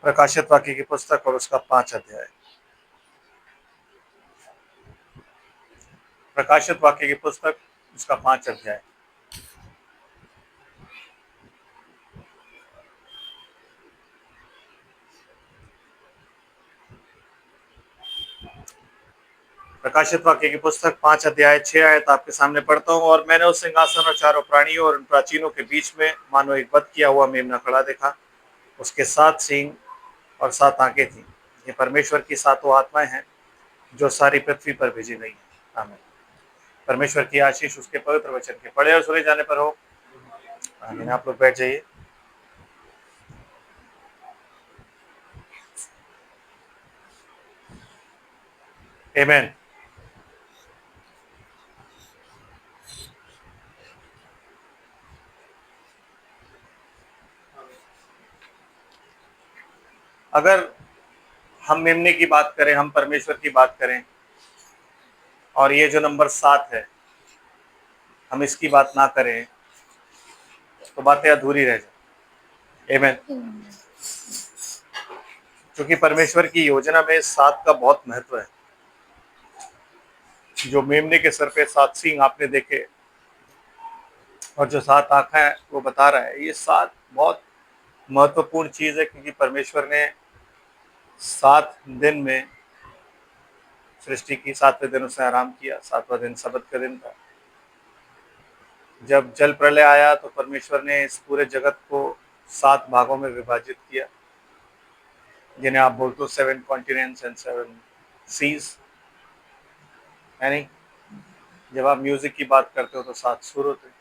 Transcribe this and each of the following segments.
प्रकाशित वाक्य की पुस्तक और उसका 5 अध्याय। प्रकाशित वाक्य की पुस्तक उसका 5 अध्याय। प्रकाशित वाक्य की पुस्तक 5 अध्याय 6 आयत आपके सामने पढ़ता हूँ। और मैंने उस सिंहासन और चारों प्राणियों और उन प्राचीनों के बीच में मानो एक वध किया हुआ मेमना खड़ा देखा। उसके 7 सींग और 7 आंखें थीं। ये परमेश्वर की 7 आत्माएं हैं जो सारी पृथ्वी पर भेजी गई हैं। आमीन। परमेश्वर की आशीष उसके पवित्र वचन के पढ़े और सुने जाने पर हो। आमीन। आप लोग बैठ जाइए। आमीन। अगर हम मेमने की बात करें, हम परमेश्वर की बात करें, और ये जो नंबर 7 है, हम इसकी बात ना करें तो बातें अधूरी रह जाए। आमीन। क्योंकि परमेश्वर की योजना में 7 का बहुत महत्व है। जो मेमने के सर पे 7 सींग आपने देखे और जो 7 आंखें हैं, वो बता रहा है ये 7 बहुत महत्वपूर्ण चीज है। क्योंकि परमेश्वर ने 7 दिन में सृष्टि की, 7वें दिन उसने आराम किया, 7वां दिन सबत का दिन था। जब जल प्रलय आया तो परमेश्वर ने इस पूरे जगत को 7 भागों में विभाजित किया, जिन्हें आप बोलते हो 7 कॉन्टिनेंट्स एंड 7 सीज, है नहीं। जब आप म्यूजिक की बात करते हो तो 7 सुर होते हैं।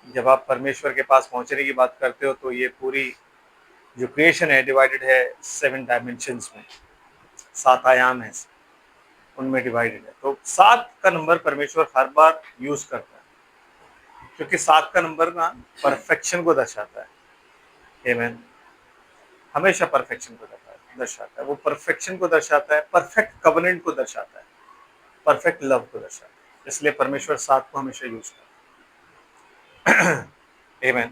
जब आप परमेश्वर के पास पहुंचने की बात करते हो तो ये पूरी जो क्रिएशन है डिवाइडेड है 7 डायमेंशंस में, 7 आयाम है, उनमें डिवाइडेड है। तो 7 का नंबर परमेश्वर हर बार यूज करता है, क्योंकि 7 का नंबर ना परफेक्शन को दर्शाता है। आमीन। हमेशा परफेक्शन को दर्शाता है। वो परफेक्शन को दर्शाता है, परफेक्ट कवनेंट को दर्शाता है, परफेक्ट लव को दर्शाता है। इसलिए परमेश्वर 7 को हमेशा यूज करता है। आमीन।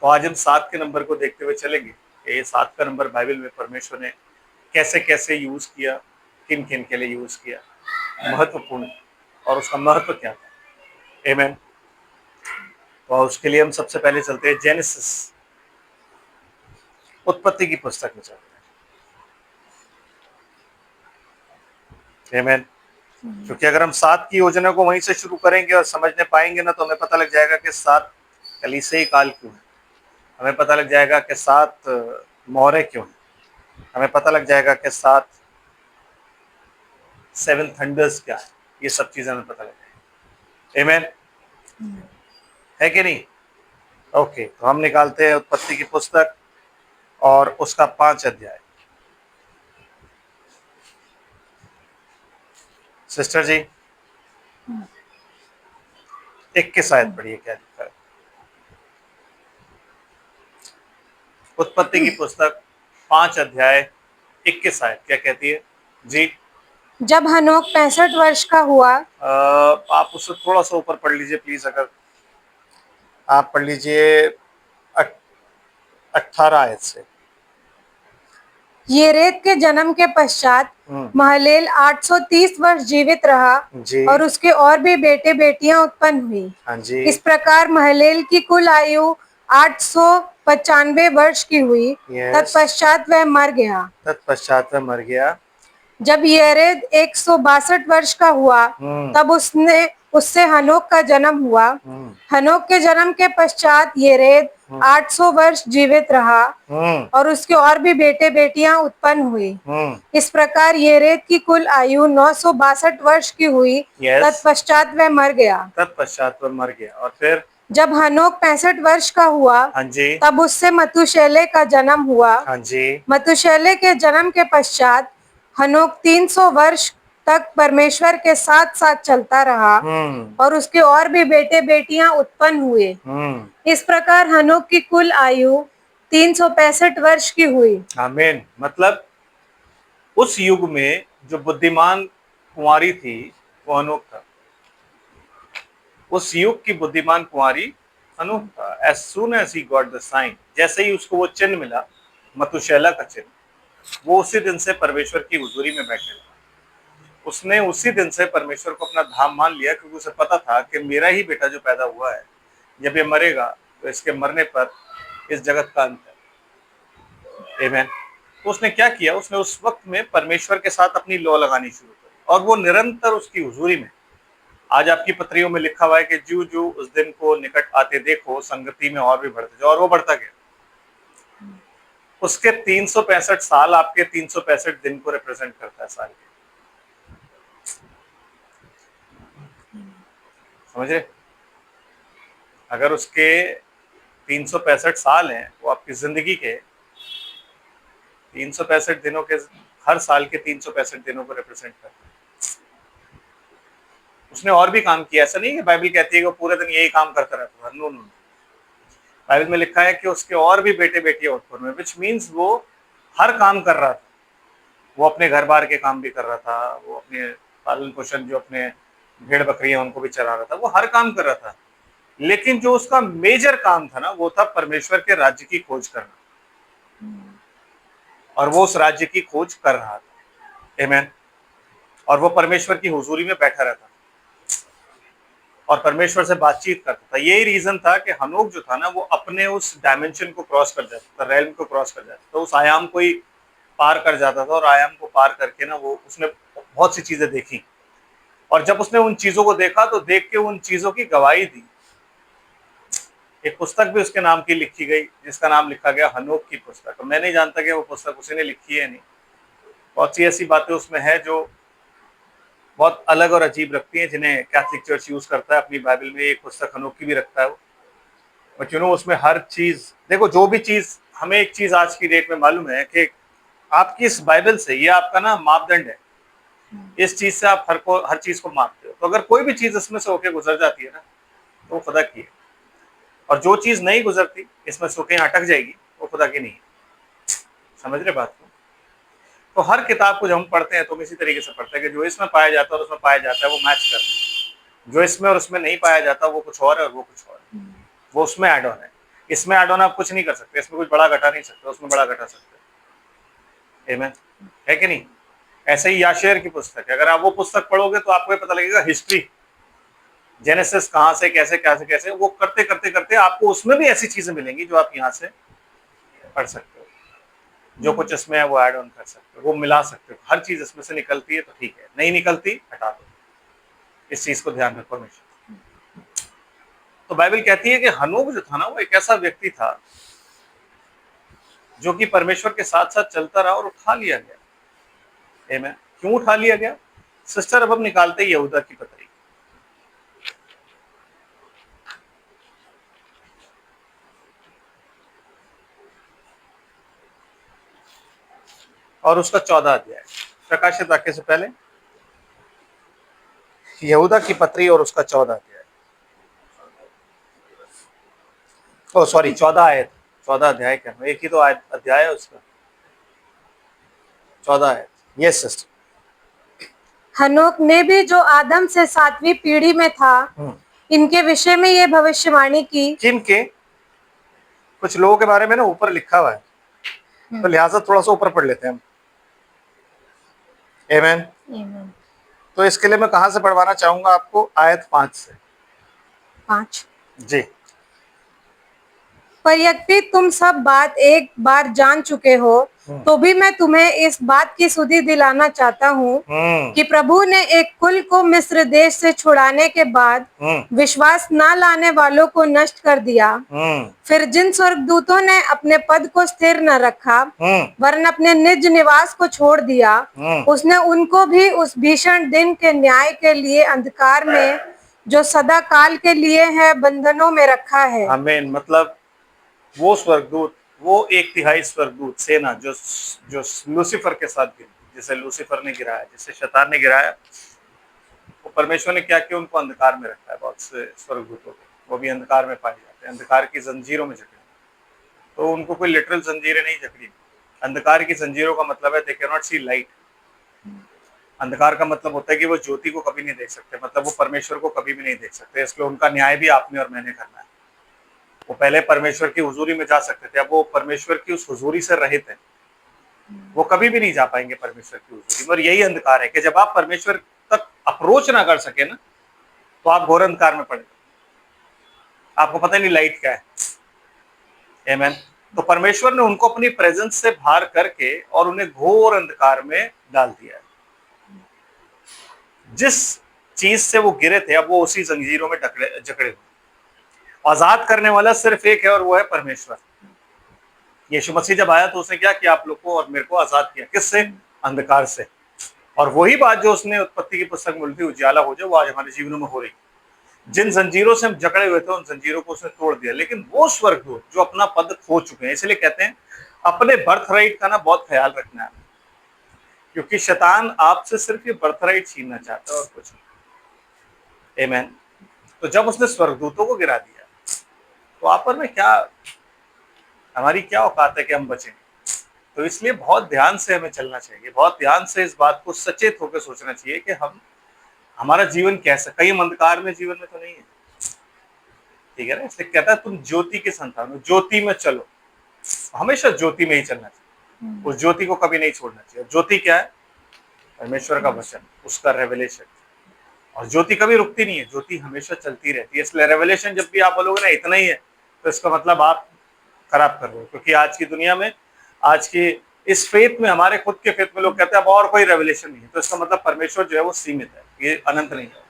तो आज हम 7 के नंबर को देखते हुए चलेंगे। ये 7 का नंबर बाइबल में परमेश्वर ने कैसे कैसे यूज किया, किन किन के लिए यूज किया, महत्वपूर्ण, और उसका महत्व क्या था। आमीन। तो उसके लिए हम सबसे पहले चलते हैं जेनेसिस, उत्पत्ति की पुस्तक में चलते हैं। आमीन। क्योंकि अगर हम 7 की योजना को वहीं से शुरू करेंगे और समझने पाएंगे ना, तो हमें पता लग जाएगा कि 7 कलीसियाई काल क्यों है, हमें पता लग जाएगा कि 7 मोहरे क्यों है, हमें पता लग जाएगा कि 7 7 थंडर्स क्या है। ये सब चीजें हमें पता लग जाएगी। आमीन। है कि नहीं। ओके, तो हम निकालते हैं उत्पत्ति की पुस्तक और उसका 5 अध्याय। सिस्टर जी 21 आयत पढ़िए, क्या लिखा है। उत्पत्ति की पुस्तक 5 अध्याय 21 आयत क्या कहती है जी। जब हनोक 65 वर्ष का हुआ। आप उससे थोड़ा सा ऊपर पढ़ लीजिए प्लीज। अगर आप पढ़ लीजिए 18 आयत से। येरेद के जन्म के पश्चात महलेल 830 वर्ष जीवित रहा जी। और उसके और भी बेटे बेटियां उत्पन्न हुई। हाँ जी। इस प्रकार महलेल की कुल आयु 895 वर्ष की हुई। तत्पश्चात वह मर गया। जब येरेद 162 वर्ष का हुआ तब उससे हनोक का जन्म हुआ। हनोक के जन्म के पश्चात येरेद 800 वर्ष जीवित रहा और उसके और भी बेटे बेटियां उत्पन्न हुई। इस प्रकार येरेद की कुल आयु 962 वर्ष की हुई। तत्पश्चात वह मर गया। और फिर जब हनोक 65 वर्ष का हुआ तब उससे मतुशेले का जन्म हुआ। मतुशेले के जन्म के पश्चात हनोक 300 वर्ष तक परमेश्वर के साथ साथ चलता रहा और उसके और भी बेटे बेटियां उत्पन्न हुए। इस प्रकार हनोक की कुल आयु 365 वर्ष की हुई। आमीन। मतलब उस युग में जो बुद्धिमान कुंवारी थी वो हनोक था। उस युग की बुद्धिमान कुंवारी हनोक था। As soon as he got the sign, जैसे ही उसको वो चिन्ह मिला, मतुशैला का चिन्ह, वो उसी दिन से परमेश्वर की हुजूरी में बैठे रहा। उसने उसी दिन से परमेश्वर को अपना धाम मान लिया, क्योंकि उसे पता था कि मेरा ही बेटा जो पैदा हुआ है, जब ये मरेगा तो इसके मरने पर इस जगत का अंत है। आमीन। तो उसने क्या किया, उसने उस वक्त में परमेश्वर के साथ अपनी लौ लगानी शुरू की, और वो निरंतर उसकी हुजूरी में। आज आपकी पत्रियों में लिखा हुआ है कि जू जू उस दिन को निकट आते देखो, संगति में और भी बढ़ते जाओ, और वो बढ़ता गया। उसके 365 साल आपके 365 दिन को रिप्रेजेंट करता है साल के। समझ रहे? अगर उसके 365 साल हैं, वो आपकी जिंदगी के 365 दिनों के, हर साल के 365 दिनों को रिप्रेजेंट करता है। उसने और भी काम किया, ऐसा नहीं है बाइबल कहती है कि वो पूरे दिन यही काम करता रहता था। नो नो, बाइबल में लिखा है कि उसके और भी बेटे बेटियां उत्पन्न हुए, विच मीन्स वो हर काम कर रहा था। वो अपने घर बार के काम भी कर रहा था, वो अपने पालन पोषण, जो अपने भेड़ बकरियां उनको भी चरा रहा था, वो हर काम कर रहा था। लेकिन जो उसका मेजर काम था ना, वो था परमेश्वर के राज्य की खोज करना, और वो उस राज्य की खोज कर रहा था। आमीन। और वो परमेश्वर की हुजूरी में बैठा रहता और परमेश्वर से बातचीत करता था। यही रीजन था कि हनोक जो था ना, वो अपने उस डायमेंशन को क्रॉस कर जाता था, रेल्म को क्रॉस कर जाता था, तो उस आयाम को ही पार कर जाता था। और आयाम को पार करके ना, वो उसने बहुत सी चीजें देखी, और जब उसने उन चीजों को देखा तो देख के उन चीजों की गवाही दी। एक पुस्तक भी उसके नाम की लिखी गई, जिसका नाम लिखा गया हनोक की पुस्तक। मैं नहीं जानता कि वो पुस्तक उसी ने लिखी है नहीं। बहुत सी ऐसी बातें उसमें है जो बहुत अलग और अजीब रखती हैं, जिन्हें कैथोलिक चर्च यूज करता है अपनी बाइबल में। एक पुस्तक हनोक की भी रखता है वो। बट उसमें हर चीज देखो, जो भी चीज हमें, एक चीज आज की डेट में मालूम है कि आपकी इस बाइबल से, ये आपका ना मापदंड है। इस चीज से आप हर चीज को मापते हो। तो अगर कोई भी चीज इसमें से होके गुजर जाती है ना, तो वो खुदा की है। और जो चीज नहीं गुजरती इसमें से होके अटक जाएगी, वो खुदा की नहीं है। समझ रहे बात को? तो हर किताब को जब हम पढ़ते हैं तो हम इसी तरीके से पढ़ते हैं कि जो इसमें पाया जाता है और उसमें पाया जाता है, वो मैच करते हैं। जो इसमें और उसमें नहीं पाया जाता, वो कुछ और है और वो कुछ और है। वो उसमें ऐड ऑन है, इसमें ऐड ऑन आप कुछ नहीं कर सकते। इसमें कुछ बड़ा घटा नहीं सकते, उसमें बड़ा घटा सकते। आमीन। है कि नहीं? ऐसे ही याशेर की पुस्तक है, अगर आप वो पुस्तक पढ़ोगे तो आपको पता लगेगा हिस्ट्री, जेनेसिस कहाँ से कैसे कैसे कैसे, वो करते करते करते आपको उसमें भी ऐसी चीजें मिलेंगी जो आप यहाँ से पढ़ सकते हो। जो कुछ इसमें है वो ऐड ऑन कर सकते हो, वो मिला सकते हो। हर चीज इसमें से निकलती है तो ठीक है, नहीं निकलती हटा दो। इस चीज को ध्यान रखो हमेशा। तो बाइबल कहती है कि हनोक जो था ना, वो एक ऐसा व्यक्ति था जो कि परमेश्वर के साथ साथ चलता रहा और उठा लिया गया। आमीन। क्यों उठा लिया गया? सिस्टर, अब हम निकालते हैं यहूदा की पत्री, और उसका 14 अध्याय, प्रकाशित वाक्य से पहले यहूदा की पत्री और उसका 14 अध्याय। ओ सॉरी, 14 आयत। 14 अध्याय क्या, एक ही तो अध्याय है उसका। 14 आयत। Yes sister. हनोक ने भी, जो आदम से 7वीं पीढ़ी में था, इनके विषय में ये भविष्यवाणी की। किनके? कुछ लोगों के बारे में ना ऊपर लिखा हुआ है, तो लिहाजा थोड़ा सा ऊपर पढ़ लेते हैं हम। आमीन। तो इसके लिए मैं कहां से पढ़वाना चाहूंगा आपको? आयत 5 से। 5 जी। पर यद्यपि तुम सब बात एक बार जान चुके हो, तो भी मैं तुम्हें इस बात की सुधि दिलाना चाहता हूँ कि प्रभु ने एक कुल को मिस्र देश से छुड़ाने के बाद विश्वास न लाने वालों को नष्ट कर दिया। फिर जिन स्वर्गदूतों ने अपने पद को स्थिर न रखा, वरन अपने निज निवास को छोड़ दिया, उसने उनको भी उस भीषण दिन के न्याय के लिए अंधकार में, जो सदा काल के लिए है, बंधनों में रखा है। आमीन। मतलब वो स्वर्गदूत, वो 1/3 स्वर्गदूत सेना जो जो लूसीफर के साथ गिरी, जिसे लूसीफर ने गिराया, जिसे शैतान ने गिराया, वो परमेश्वर ने क्या किया? उनको अंधकार में रखा है। बहुत से स्वर्गदूतों को, वो भी अंधकार में पाए जाते हैं, अंधकार की जंजीरों में जकड़े। तो उनको कोई लिटरल जंजीरें नहीं जकड़ी। अंधकार की जंजीरों का मतलब है they can not see light. अंधकार का मतलब होता है कि वो ज्योति को कभी नहीं देख सकते, मतलब वो परमेश्वर को कभी भी नहीं देख सकते। इसलिए उनका न्याय भी आपने और मैंने करना है। वो पहले परमेश्वर की हुजूरी में जा सकते थे, अब वो परमेश्वर की उस हुजूरी से रहित है, वो कभी भी नहीं जा पाएंगे परमेश्वर की हुजूरी में। और यही अंधकार है कि जब आप परमेश्वर तक अप्रोच ना कर सके ना, तो आप घोर अंधकार में पड़े, आपको पता नहीं लाइट क्या है। आमीन। तो परमेश्वर ने उनको अपनी प्रेजेंस से बाहर करके और उन्हें घोर अंधकार में डाल दिया है। जिस चीज से वो गिरे थे, अब वो उसी जंजीरों में जकड़े हुए। आजाद करने वाला सिर्फ एक है और वो है परमेश्वर। यीशु मसीह जब आया तो उसने क्या किया? आप लोग को और मेरे को आजाद किया। किससे? अंधकार से। और वही बात जो उसने उत्पत्ति की पुस्तक में बोली थी, उजाला हो जाए, वो आज हमारे जीवनों में हो रही। जिन जंजीरों से हम जकड़े हुए थे, उन जंजीरों को उसने तोड़ दिया। लेकिन वो स्वर्गदूत जो अपना पद खो चुके हैं, इसलिए कहते हैं अपने बर्थ राइट का ना बहुत ख्याल रखना है, क्योंकि शैतान आपसे सिर्फ ये बर्थ राइट छीनना चाहता है और कुछ नहीं। आमीन। तो जब उसने स्वर्गदूतों को गिरा दिया, तो आप पर में क्या, हमारी क्या औकात है कि हम बचें? तो इसलिए बहुत ध्यान से हमें चलना चाहिए, बहुत ध्यान से इस बात को सचेत होकर सोचना चाहिए कि हम, हमारा जीवन कैसा, कई अंधकार में जीवन में तो नहीं है, ठीक है ना? इसलिए कहता है तुम ज्योति के संतान हो, ज्योति में चलो, हमेशा ज्योति में ही चलना चाहिए, उस ज्योति को कभी नहीं छोड़ना चाहिए। ज्योति क्या है? परमेश्वर का वचन, उसका रेवलेशन। और ज्योति कभी रुकती नहीं है, ज्योति हमेशा चलती रहती है। इसलिए रेवलेशन जब भी आप बोलोगे ना इतना ही है, तो इसका मतलब आप खराब कर रहे हो। क्योंकि आज की दुनिया में, आज की इस फेथ में, हमारे खुद के फेथ में लोग कहते हैं अब और कोई रेवलेशन नहीं है, तो इसका मतलब परमेश्वर जो है वो सीमित है, ये अनंत नहीं है।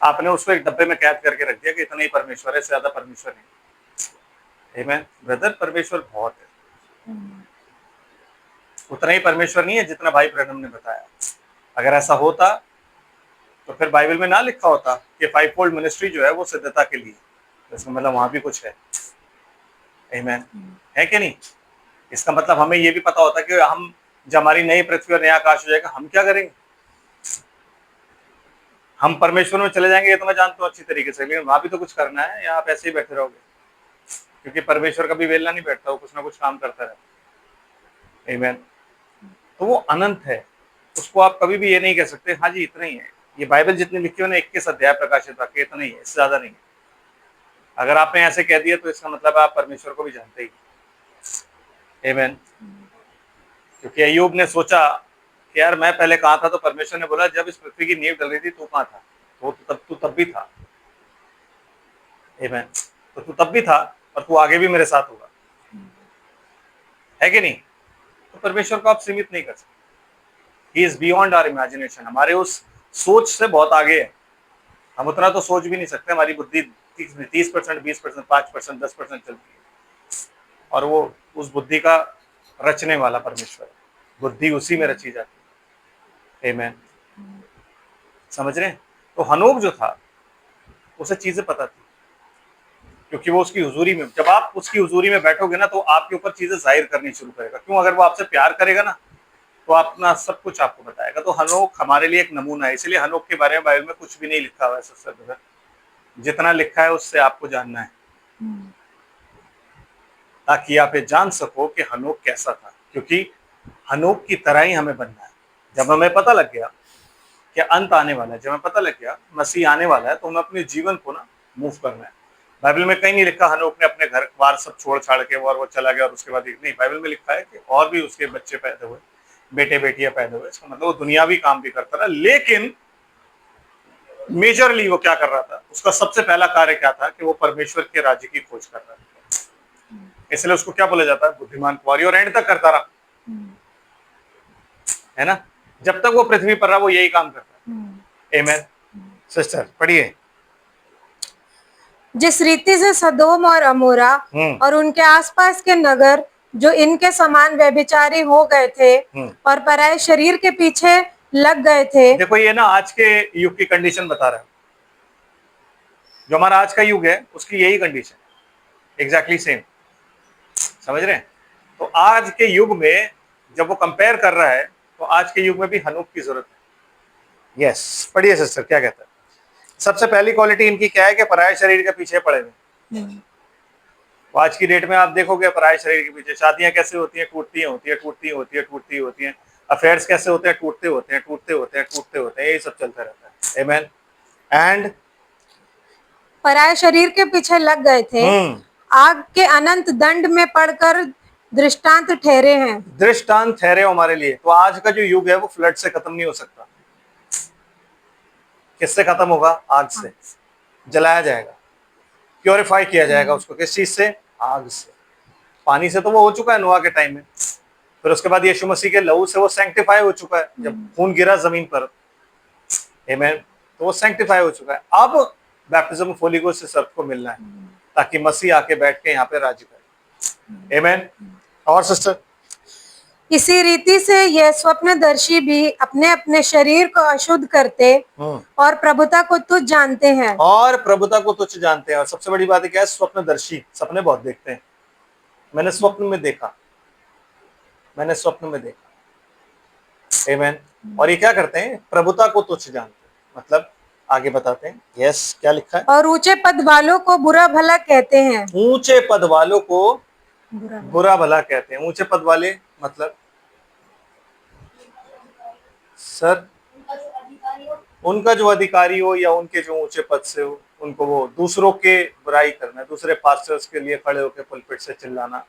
आपने उसको एक डब्बे में कैद करके रख दिया कि इतना ही परमेश्वर है, इससे ज्यादा परमेश्वर नहीं। आमीन ब्रदर, परमेश्वर बहुत है, उतना ही परमेश्वर नहीं है जितना भाई ब्रैनम ने बताया। अगर ऐसा होता तो फिर बाइबल में ना लिखा होता कि 5-fold मिनिस्ट्री जो है वो सिद्धता के लिए, तो इसका मतलब वहां भी कुछ है। आमीन, है कि नहीं? इसका मतलब हमें ये भी पता होता कि हम, जब हमारी नई पृथ्वी और नया आकाश हो जाएगा, हम क्या करेंगे? हम परमेश्वर में चले जाएंगे, ये तो मैं जानता हूँ अच्छी तरीके से, लेकिन वहां भी तो कुछ करना है, या आप ऐसे ही बैठे रहोगे? क्योंकि परमेश्वर कभी वेला नहीं बैठता, वो कुछ ना कुछ काम करता रहता है। आमीन। तो वो अनंत है, उसको आप कभी भी ये नहीं कह सकते हाँ जी इतना ही है। ये बाइबल जितनी लिखी हो ना, 21 अध्याय प्रकाशित वाक्य, इतना ही है, इससे ज्यादा नहीं है। अगर आपने ऐसे कह दिया तो इसका मतलब आप परमेश्वर को भी जानते ही। आमीन। क्योंकि अय्यूब ने सोचा कि यार मैं पहले कहाँ था, तो परमेश्वर ने बोला जब इस पृथ्वी की नींव डल रही थी तू कहाँ था? तो तू तब भी था। आमीन। तो तू तब भी था और तू आगे भी मेरे साथ होगा, है कि नहीं? तो परमेश्वर को आप सीमित नहीं कर सकते। He is beyond our imagination, हमारे उस सोच से बहुत आगे है। हम उतना तो सोच भी नहीं सकते, हमारी बुद्धि 30%, 20%, 5%, 10% चलती है, और वो उस बुद्धि का रचने वाला परमेश्वर है, बुद्धि उसी में रची जाती है। आमीन। समझ रहे हैं? तो हनोक जो था, उसे चीजें पता थी, क्योंकि वो उसकी हुजूरी में, जब आप उसकी हुजूरी में बैठोगे ना, तो आपके ऊपर चीजें जाहिर करनी शुरू करेगा। क्यों? अगर वो आपसे प्यार करेगा ना, तो अपना सब कुछ आपको बताएगा। तो हनोक हमारे लिए एक नमूना है, इसलिए हनोक के बारे में बाइबल में कुछ भी नहीं लिखा हुआ है सबसे ज्यादा, जितना लिखा है उससे आपको जानना है, ताकि आप ये जान सको कि हनोक कैसा था। क्योंकि हनोक की तरह ही हमें बनना है। जब हमें पता लग गया कि अंत आने वाला है, जब हमें पता लग गया मसीह आने वाला है, तो हमें अपने जीवन को ना मूव करना है। बाइबल में कहीं नहीं लिखा हनोक ने अपने घर बार सब छोड़ छाड़ के और वो चला गया और उसके बाद नहीं। बाइबल में लिखा है कि और भी उसके बच्चे पैदा हुए, बेटे बेटियां पैदा हुए। इसका मतलब वो दुनियावी काम भी करता रहा, लेकिन मेजरली वो क्या कर रहा था? उसका सबसे पहला कार्य क्या था? कि वो परमेश्वर के राज्य की खोज कर रहा था। इसलिए उसको क्या बोला जाता है? बुद्धिमान कुंवारी। और एंड तक करता रहा, है ना? जब तक वो पृथ्वी पर रहा वो यही काम करता है। आमीन। सिस्टर पढ़िए। जिस रीति से सदोम और अमोरा और उनके आसपास के नगर जो इनके समान व्यभिचारी हो गए थे और पराये शरीर के पीछे लग गए थे। देखो ये ना आज के युग की कंडीशन बता रहा है, जो हमारा आज का युग है उसकी यही कंडीशन है, एग्जैक्टली सेम। समझ रहे हैं? तो आज के युग में जब वो कंपेयर कर रहा है, तो आज के युग में भी हनोक की जरूरत है। यस, पढ़िए सिस्टर क्या कहता है। सबसे पहली क्वालिटी इनकी क्या है? कि पराये शरीर के पीछे पड़े हुए। तो आज की डेट में आप देखोगे पराये शरीर के पीछे शादियां कैसे होती हैं? टूटती होती है, टूटती होती है, टूटती होती हैं। अफेयर्स कैसे होते हैं? टूटते होते हैं, टूटते होते हैं, टूटते होते हैं। यही सब चलता रहता है। आमीन। एंड पराये शरीर के पीछे लग गए थे आग के अनंत दंड में पड़कर दृष्टांत ठहरे हैं। दृष्टांत ठहरे हमारे लिए। तो आज का जो युग है वो फ्लड से खत्म नहीं हो सकता। किससे खत्म होगा? आग से। जलाया जाएगा, प्योरीफाई किया जाएगा उसको। किस चीज से? आग से। पानी से तो वो हो चुका है नोआ के टाइम में, फिर उसके बाद यीशु मसीह के लहू से वो सैंक्टिफाई हो चुका है। जब खून गिरा जमीन पर, आमेन, तो वो सैंक्टिफाई हो चुका है। अब बैप्टिज्म ऑफ होली गोस्ट से सबको मिलना है ताकि मसीह आके बैठ के यहाँ पे राज करे। आमेन। और सिस्टर, इसी रीति से यह स्वप्नदर्शी भी अपने अपने शरीर को अशुद्ध करते और प्रभुता को तुच्छ जानते हैं। और प्रभुता को तुच्छ जानते हैं। और सबसे बड़ी बात है क्या है? स्वप्नदर्शी। सपने बहुत देखते हैं। मैंने स्वप्न में देखा, मैंने स्वप्न में देखा। आमेन। और ये क्या करते हैं? प्रभुता को तुच्छ जानते हैं। मतलब आगे बताते हैं। यस, क्या लिखा है? और ऊंचे पद वालों को बुरा भला कहते हैं। ऊंचे पद वालों को बुरा भला कहते हैं। ऊंचे पद वाले मतलब सर, उनका जो अधिकारी हो या उनके जो ऊंचे पद से हो, उनको वो दूसरों के बुराई करना, दूसरे पास्टर्स के लिए खड़े होकर पुलपिट से चिल्लाना।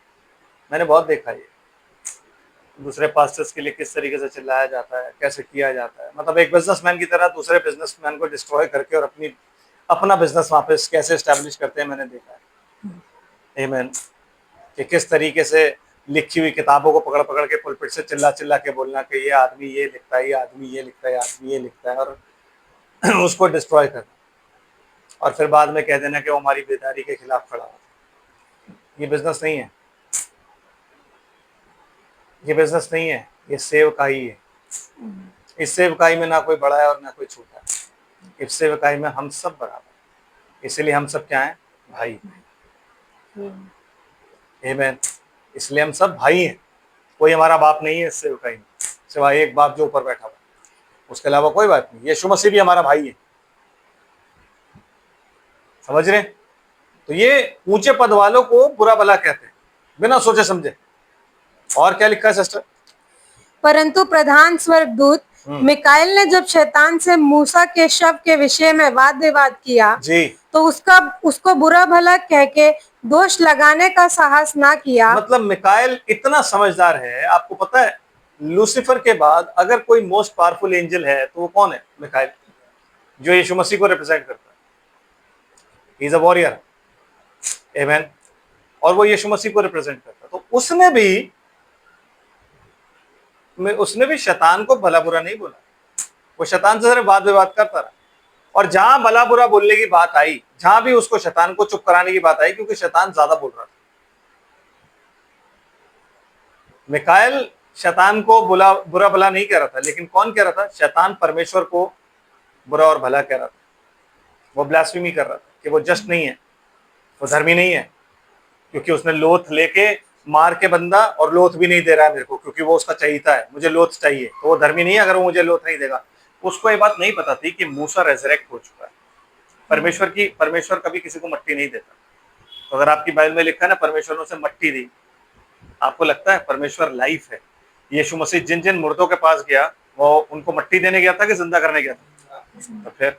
मैंने बहुत देखा ये, दूसरे पास्टर्स के लिए किस तरीके से चिल्लाया जाता है, कैसे किया जाता है। मतलब एक बिजनेसमैन की तरह दूसरे बिजनेसमैन को डिस्ट्रॉय करके और अपना बिजनेस वहां पे कैसे एस्टेब्लिश करते हैं, मैंने देखा है। आमीन। कि किस तरीके से लिखी हुई किताबों को पकड़ पकड़ के पुलपिट से चिल्ला चिल्ला के बोलना कि ये आदमी ये लिखता है, ये आदमी ये लिखता है, ये आदमी ये लिखता है, और उसको डिस्ट्रॉय करना और फिर बाद में कह देना कि वो हमारी बेदारी के खिलाफ खड़ा हो। ये बिजनेस नहीं है, ये बिजनेस नहीं है, ये सेवकाई है। इस सेवकाई में ना कोई बड़ा है और ना कोई छोटा है। इस सेवकाई में हम सब बराबर, इसीलिए हम सब क्या हैं? भाई। आमीन। इसलिए हम सब भाई हैं। कोई हमारा बाप नहीं है इस सेवकाई में, सिवाय एक बाप जो ऊपर बैठा हुआ, उसके अलावा कोई बात नहीं। यीशु मसीह भी हमारा भाई है। समझ रहे? तो ये ऊंचे पद वालों को बुरा भला कहते हैं बिना सोचे समझे। और क्या लिखा है सिस्टर? परंतु प्रधान स्वर्गदूत मिकाएल ने जब शैतान से मूसा के शव के विषय में वाद विवाद किया जी, तो उसको बुरा भला कह के दोष लगाने का साहस ना किया। मतलब मिकाएल इतना समझदार है। आपको पता है लूसीफर के बाद अगर कोई मोस्ट पावरफुल एंजल है तो वो कौन है? मिकाएल, जो यीशु मसीह को रिप्रेजेंट करता है। He is a warrior. आमीन। और वो यीशु मसीह को रिप्रेजेंट करता है। तो उसने भी शैतान को भला बुरा नहीं बोला। वो शैतान से सिर्फ वाद विवाद करता रहा। और जहां भला बुरा बोलने की बात आई, जहां भी उसको शैतान को चुप कराने की बात आई, क्योंकि शैतान ज्यादा बोल रहा था। मिकाएल शैतान को बुरा भला नहीं कह रहा था, लेकिन कौन कह रहा था? शैतान परमेश्वर को बुरा और भला कह रहा था। वो ब्लास्फेमी कर रहा था कि वो जस्ट नहीं है, वो धर्मी नहीं है, क्योंकि उसने लोथ लेके मार के बंदा, और लोथ भी नहीं दे रहा है मेरे को, क्योंकि वो उसका चाहिए है, मुझे लोथ चाहिए, तो वो धर्मी नहीं है अगर वो मुझे लोथ नहीं देगा। उसको ये बात नहीं पता थी कि मूसा रेजरेक्ट हो चुका है। परमेश्वर कभी किसी को मट्टी नहीं देता। तो अगर आपकी बाइबल में लिखा है ना, परमेश्वर ने उसे मट्टी दी, आपको लगता है परमेश्वर लाइफ है? यीशु मसीह जिन जिन मुर्दों के पास गया, वो उनको मट्टी देने गया था कि जिंदा करने गया था? तो फिर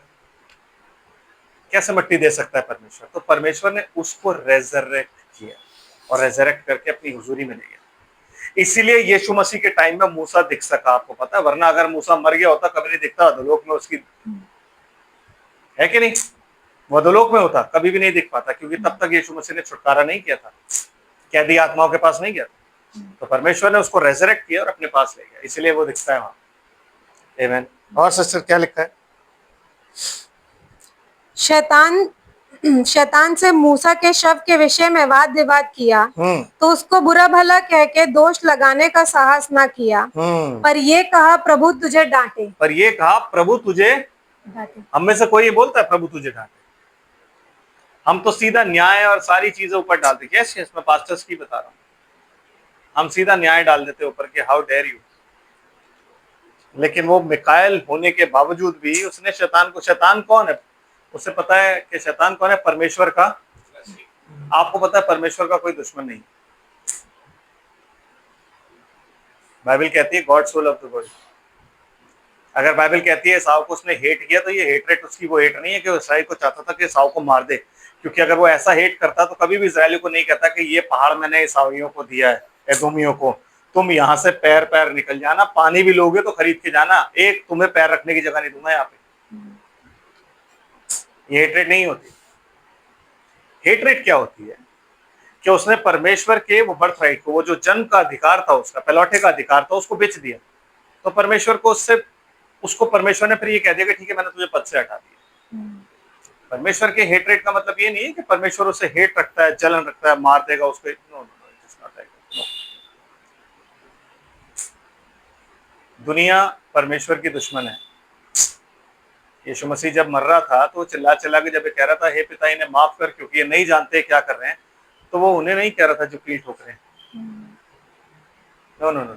कैसे मट्टी दे सकता है परमेश्वर? तो परमेश्वर ने उसको रेजरेक्ट किया और रेजरेक्ट करके अपनी हुजूरी में ले गया। इसीलिए यीशु मसीह के टाइम में मूसा दिख सका, आपको पता है? वरना अगर मूसा मर गया होता कभी नहीं दिखता अधोलोक में उसकी, है कि नहीं? वो अधोलोक में होता, कभी भी नहीं दिख पाता, क्योंकि तब तक यीशु मसीह ने छुटकारा नहीं किया था, कैदी आत्माओं के पास नहीं गया था। तो परमेश्वर ने उसको रेजरेक्ट किया और अपने पास ले गया, इसलिए वो दिखता है वहां। आमीन। और सिस्टर क्या लिखा है? शैतान से मूसा के शव के विषय में वाद विवाद किया तो उसको बुरा भला कह के दोष लगाने का साहस ना किया, पर ये कहा प्रभु तुझे डांटे। पर ये कहा प्रभु तुझे डांटे। हम में से कोई ये बोलता है प्रभु तुझे डांटे? हम तो सीधा न्याय और सारी चीजें ऊपर डालते। कैसे? मैं पास्टर्स की बता रहा हूँ, हम सीधा न्याय डाल देते ऊपर के, हाउ डेयर यू। लेकिन वो मिकाएल होने के बावजूद भी उसने शैतान कौन है? उसे पता है कि शैतान कौन है? परमेश्वर का। आपको पता है परमेश्वर का कोई दुश्मन नहीं। बाइबल कहती है God so loved the world. अगर बाइबल कहती है एसाव को उसने हेट किया, तो ये हेटरेट उसकी वो हेट नहीं है कि वो ईसाई को चाहता था कि एसाव को मार दे, क्योंकि अगर वो ऐसा हेट करता तो कभी भी इजरायली को नहीं कहता कि ये पहाड़ मैंने ईसाइयों को दिया है, एदोमियों को, तुम यहाँ से पैर पैर निकल जाना, पानी भी लोगे तो खरीद के जाना, एक तुम्हें पैर रखने की जगह नहीं दूंगा यहाँ पे। ये हेटरेट नहीं होती। हेटरेट क्या होती है कि उसने परमेश्वर के वो बर्थ राइट को, वो जो जन्म का अधिकार था, उसका पहलौठे का अधिकार था, उसको बेच दिया। तो परमेश्वर को उसको परमेश्वर ने फिर ये कह दिया कि ठीक है मैंने तुझे पद से हटा दिया। परमेश्वर के हेटरेट का मतलब ये नहीं है कि परमेश्वर उसे हेट रखता है, जलन रखता है, मार देगा उसको। नो, दुनिया परमेश्वर की दुश्मन है। यीशु मसीह जब मर रहा था तो चिल्ला चिल्ला के जब ये कह रहा था हे पिता इन्हें माफ कर क्योंकि ये नहीं जानते क्या कर रहे हैं, तो वो उन्हें नहीं कह रहा था जो कील ठोक रहे हैं। नो नो नो,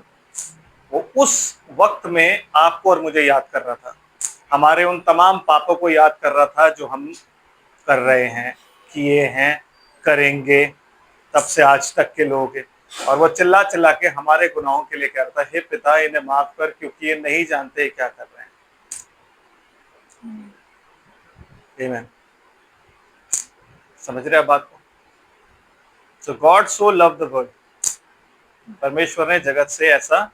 वो उस वक्त में आपको और मुझे याद कर रहा था, हमारे उन तमाम पापों को याद कर रहा था जो हम कर रहे हैं, किए हैं, करेंगे, तब से आज तक के लोग। और वो चिल्ला चिल्ला के हमारे गुनाहों के लिए कह रहा था हे पिता इन्हें माफ कर क्योंकि ये नहीं जानते क्या कर रहे हैं। आमीन। समझ रहे आप बात को? So God so love the world, परमेश्वर ने जगत से ऐसा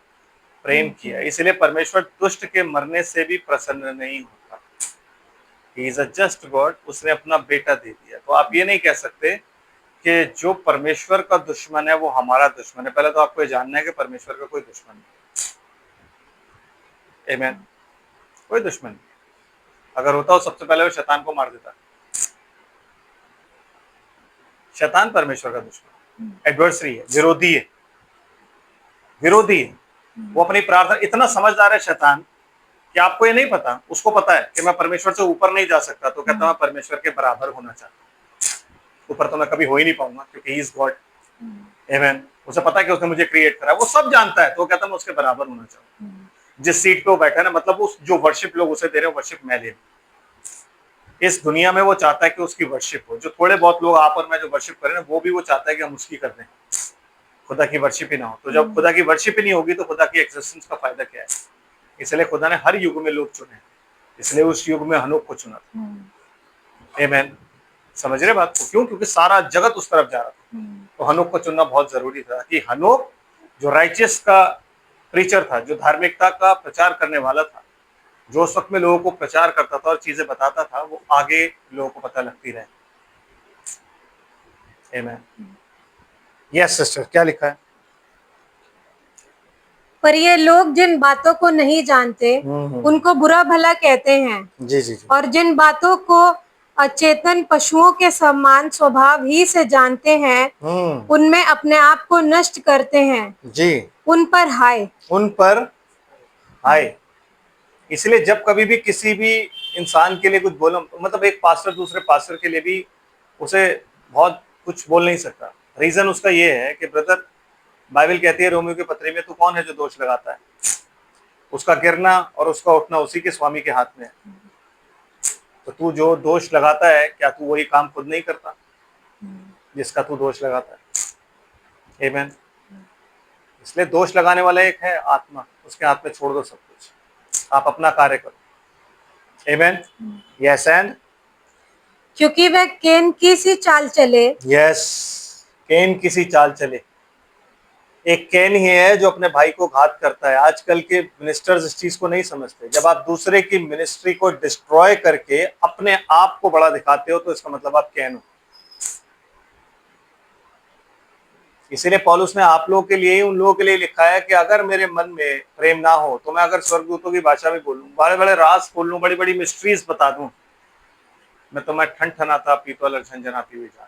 प्रेम किया, इसलिए परमेश्वर दुष्ट के मरने से भी प्रसन्न नहीं होता। He is a just God, उसने अपना बेटा दे दिया। तो आप ये नहीं कह सकते कि जो परमेश्वर का दुश्मन है वो हमारा दुश्मन है। पहले तो आपको ये जानना है कि परमेश्वर का कोई दुश्मन नहीं। आमीन। कोई दुश्मन नहीं। अगर होता हो सबसे पहले वो शैतान को मार देता। शैतान परमेश्वर का दुश्मन, एडवर्सरी है, विरोधी है, विरोधी है। वो अपनी प्रार्थना, इतना समझदार है शैतान कि आपको ये नहीं पता, उसको पता है कि मैं परमेश्वर से ऊपर नहीं जा सकता, तो कहता मैं परमेश्वर के बराबर होना चाहता हूँ। ऊपर तो मैं कभी हो ही नहीं पाऊंगा क्योंकि ही इज गॉड। आमीन। उसे पता है कि उसने मुझे क्रिएट करा, वो सब जानता है, तो कहता मैं उसके बराबर होना चाहता हूँ। जिस सीट पे वो बैठा है ना, मतलब उस जो वर्शिप लोग उसे दे रहे हैं, वर्शिप मैं ले लूं। इस दुनिया में वो चाहता है कि उसकी वर्शिप हो। जो थोड़े बहुत लोग आप और मैं जो वर्शिप करें ना, वो भी वो चाहता है कि हम उसकी कर दें, खुदा की वर्शिप ही ना हो। तो जब खुदा की वर्शिप ही नहीं होगी तो खुदा की एग्जिस्टेंस का फायदा क्या है? इसलिए खुदा ने हर युग में लोग चुने, इसलिए उस युग में हनोक को चुना था। आमीन। समझ रहे बात को? क्यों? क्योंकि सारा जगत उस तरफ जा रहा था, तो हनोक को चुनना बहुत जरूरी था कि हनोक जो राइचियस का प्रीचर था, जो धार्मिकता का प्रचार करने वाला था, जो उस वक्त में लोगों को प्रचार करता था और चीजें बताता था, वो आगे लोगों को पता लगती रहे। आमीन। यस सिस्टर, क्या लिखा है? पर ये लोग जिन बातों को नहीं जानते उनको बुरा भला कहते हैं। जी जी जी। और जिन बातों को अचेतन पशुओं के समान स्वभाव ही से जानते हैं उनमें अपने आप को नष्ट करते हैं। जी। उन पर हाय, उन पर हाय। इसलिए जब कभी भी किसी भी इंसान के लिए कुछ बोलो, मतलब एक पास्टर दूसरे पास्टर के लिए भी उसे बहुत कुछ बोल नहीं सकता। रीजन उसका ये है कि ब्रदर, बाइबल कहती है रोमियो की पत्री में, तू कौन है जो दोष लगाता है? उसका गिरना और उसका उठना उसी के स्वामी के हाथ में है। तो तू जो दोष लगाता है, क्या तू वही काम खुद नहीं करता जिसका तू दोष लगाता है? आमीन। इसलिए दोष लगाने वाला एक है आत्मा, उसके हाथ में छोड़ दो सब कुछ, आप अपना कार्य करो। आमीन। यस एंड क्योंकि वह कैन की सी चाल चले। यस, कैन की सी चाल चले। एक कैन ही है जो अपने भाई को घात करता है। आजकल के मिनिस्टर्स इस चीज को नहीं समझते। जब आप दूसरे की मिनिस्ट्री को डिस्ट्रॉय करके अपने आप को बड़ा दिखाते हो तो इसका मतलब आप कैन हो। इसीलिए पौलुस ने आप लोगों के लिए, उन लोगों के लिए लिखा है कि अगर मेरे मन में प्रेम ना हो तो मैं अगर स्वर्गदूतों की भाषा में बोलूं, बड़े बड़े राज खोल लूं, बड़ी बड़ी मिस्ट्रीज बता दूं, मैं तो मैं ठनठनाता पीतल और झंझनाती हुई जान।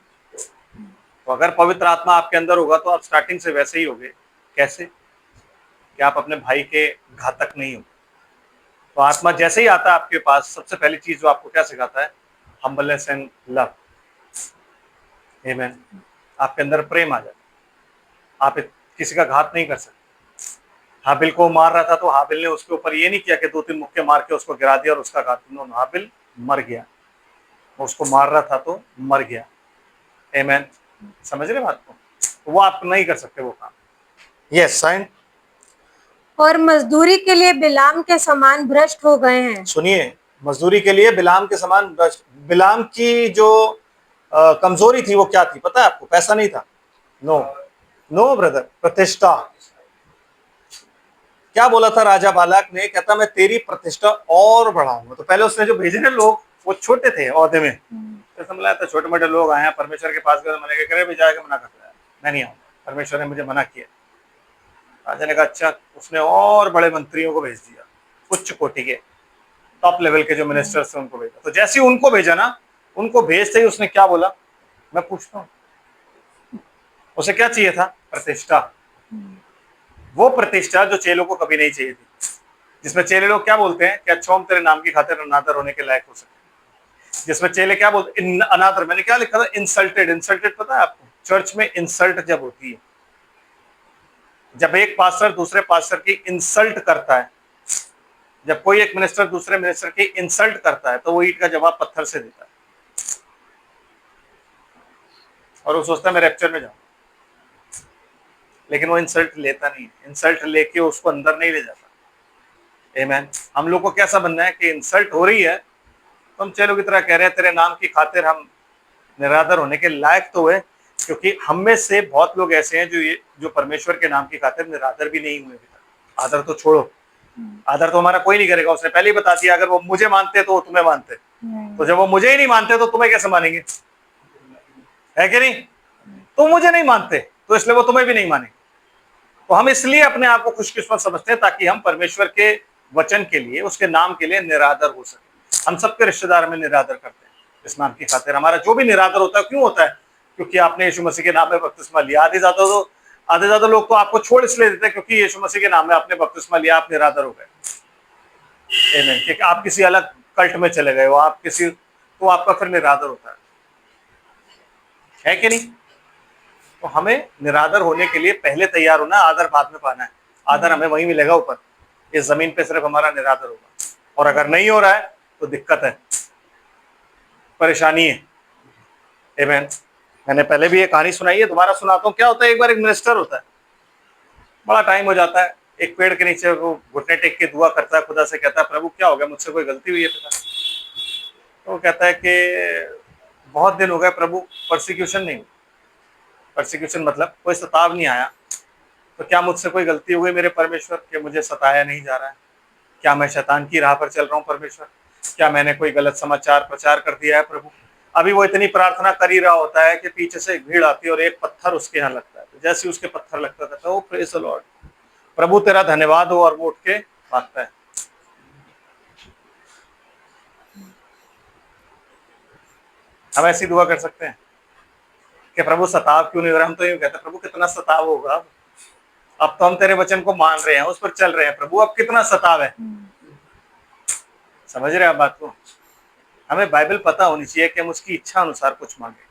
तो अगर पवित्र आत्मा आपके अंदर होगा तो आप स्टार्टिंग से वैसे ही होगे। कैसे? कि आप अपने भाई के घातक नहीं हो। तो आत्मा जैसे ही आता है आपके पास, सबसे पहली चीज जो आपको क्या सिखाता है? Humbleness and love. आमीन। आपके अंदर प्रेम आ जाता है, आप किसी का घात नहीं कर सकते। हाबिल को मार रहा था तो हाबिल ने उसके ऊपर ये नहीं किया कि 2-3 मुक्के मार के उसको गिरा दिया और उसका घात। नो, हाबिल मर गया, उसको मार रहा था तो मर गया। आमीन। समझ रहे बात को? वो आप नहीं कर सकते वो काम। Yes sign. और मजदूरी के लिए बिलाम के समान भ्रष्ट हो गए हैं। सुनिए, मजदूरी के लिए बिलाम के समान भ्रष्ट। बिलाम की जो कमजोरी थी वो क्या थी पता है आपको? पैसा नहीं था। नो नो ब्रदर, प्रतिष्ठा। क्या बोला था राजा बालाक ने? कहता मैं तेरी प्रतिष्ठा और बढ़ाऊंगा। तो पहले उसने जो भेजे ना लोग, वो छोटे थे ओहदे में, तो समझा था छोटे मोटे लोग आए परमेश्वर के पास गए, मैंने करे भी जाके मना करता है, मैं नहीं आऊंगा, परमेश्वर ने मुझे मना किया। राजा ने कहा अच्छा। उसने और बड़े मंत्रियों को भेज दिया, उच्च कोटि के टॉप लेवल के जो मिनिस्टर्स थे उनको भेजा। तो जैसे ही उनको भेजा ना, उनको भेजते ही उसने क्या बोला? मैं पूछता हूँ, उसे क्या चाहिए था? प्रतिष्ठा। वो प्रतिष्ठा जो चेलों को कभी नहीं चाहिए थी, जिसमें चेले लोग क्या बोलते हैं कि अच्छा हम तेरे नाम की खातिर अनादर होने के लायक हो सकते। जिसमें चेले क्या बोलते? अनादर, मैंने क्या लिखा था? इंसल्टेड। इंसल्टेड पता है आपको? चर्च में इंसल्ट जब होती है, जब एक पास्टर दूसरे पास्टर की इंसल्ट करता है, जब कोई एक मिनिस्टर दूसरे मिनिस्टर की इंसल्ट करता है, तो वो ईंट का जवाब पत्थर से देता है, और वो सोचता है मैं रैप्चर में जाऊं। लेकिन वो इंसल्ट लेता नहीं है, इंसल्ट लेके उसको अंदर नहीं ले जाता। आमीन। हम लोग को कैसा बनना है कि इंसल्ट हो रही है तो हम चेलों की तरह कह रहे हैं तेरे नाम की खातिर हम निरादर होने के लायक तो हुए, क्योंकि हम में से बहुत लोग ऐसे हैं जो परमेश्वर के नाम की खातिर निरादर भी नहीं हुए अभी तक। आदर तो छोड़ो, आदर तो हमारा कोई नहीं करेगा, उसने पहले ही बता दिया, अगर वो मुझे मानते तो वो तुम्हें मानते, तो जब वो मुझे ही नहीं मानते तो तुम्हें कैसे मानेंगे? है कि नहीं? तुम मुझे नहीं मानते तो इसलिए वो तुम्हें भी नहीं मानेंगे। तो हम इसलिए अपने आप को खुशकिस्मत समझते हैं ताकि हम परमेश्वर के वचन के लिए, उसके नाम के लिए निरादर हो सके। हम सबके रिश्तेदार में निरादर करते हैं इस नाम की खातिर। हमारा जो भी निरादर होता है क्यों होता है? क्योंकि आपने यीशु मसीह के नाम में बपतिस्मा लिया। आधे ज्यादा लोग तो आपको छोड़ इसलिए देते हैं क्योंकि यीशु मसीह के नाम में आपने बपतिस्मा लिया, आप निरादर हो गए। आमीन। कि आप किसी अलग कल्ट में चले गए हो, आप किसी, तो आपका फिर निरादर होता है कि नहीं? तो हमें निरादर होने के लिए पहले तैयार होना, आदर बाद में पाना है। आदर हमें वहीं मिलेगा ऊपर, इस जमीन पे सिर्फ हमारा निरादर होगा। और अगर नहीं हो रहा है तो दिक्कत है, परेशानी है। आमीन। मैंने पहले भी ये कहानी सुनाई है, दोबारा सुनाता हूँ। क्या होता है, एक बार एक मिनिस्टर होता है, बड़ा टाइम हो जाता है, एक पेड़ के नीचे वो घुटने टेक के दुआ करता है, खुदा से कहता है प्रभु क्या हो गया, मुझसे कोई गलती हुई है पिता? तो वो कहता है कि बहुत दिन हो गए प्रभु, परसिक्यूशन नहीं, परसिक्यूशन मतलब कोई सताव नहीं आया, तो क्या मुझसे कोई गलती हो गई मेरे परमेश्वर कि मुझे सताया नहीं जा रहा है? क्या मैं शैतान की राह पर चल रहा हूँ परमेश्वर? क्या मैंने कोई गलत समाचार प्रचार कर दिया है प्रभु? अभी वो इतनी प्रार्थना कर ही रहा होता है कि पीछे से एक भीड़ आती है और एक पत्थर उसके यहाँ लगता है। तो जैसे उसके पत्थर लगता था तो प्रेज द लॉर्ड, प्रभु तेरा धन्यवाद हो, और वो उठ के भागता है। हम ऐसी दुआ कर सकते हैं कि प्रभु सताव क्यों नहीं हो रहा? हम तो यूं कहते हैं प्रभु कितना सताव होगा, अब तो हम तेरे वचन को मान रहे हैं, उस पर चल रहे हैं, प्रभु अब कितना सताव है। समझ रहे हैं आप बात को? हमें बाइबल पता होनी चाहिए कि हम उसकी इच्छा अनुसार कुछ मांगे।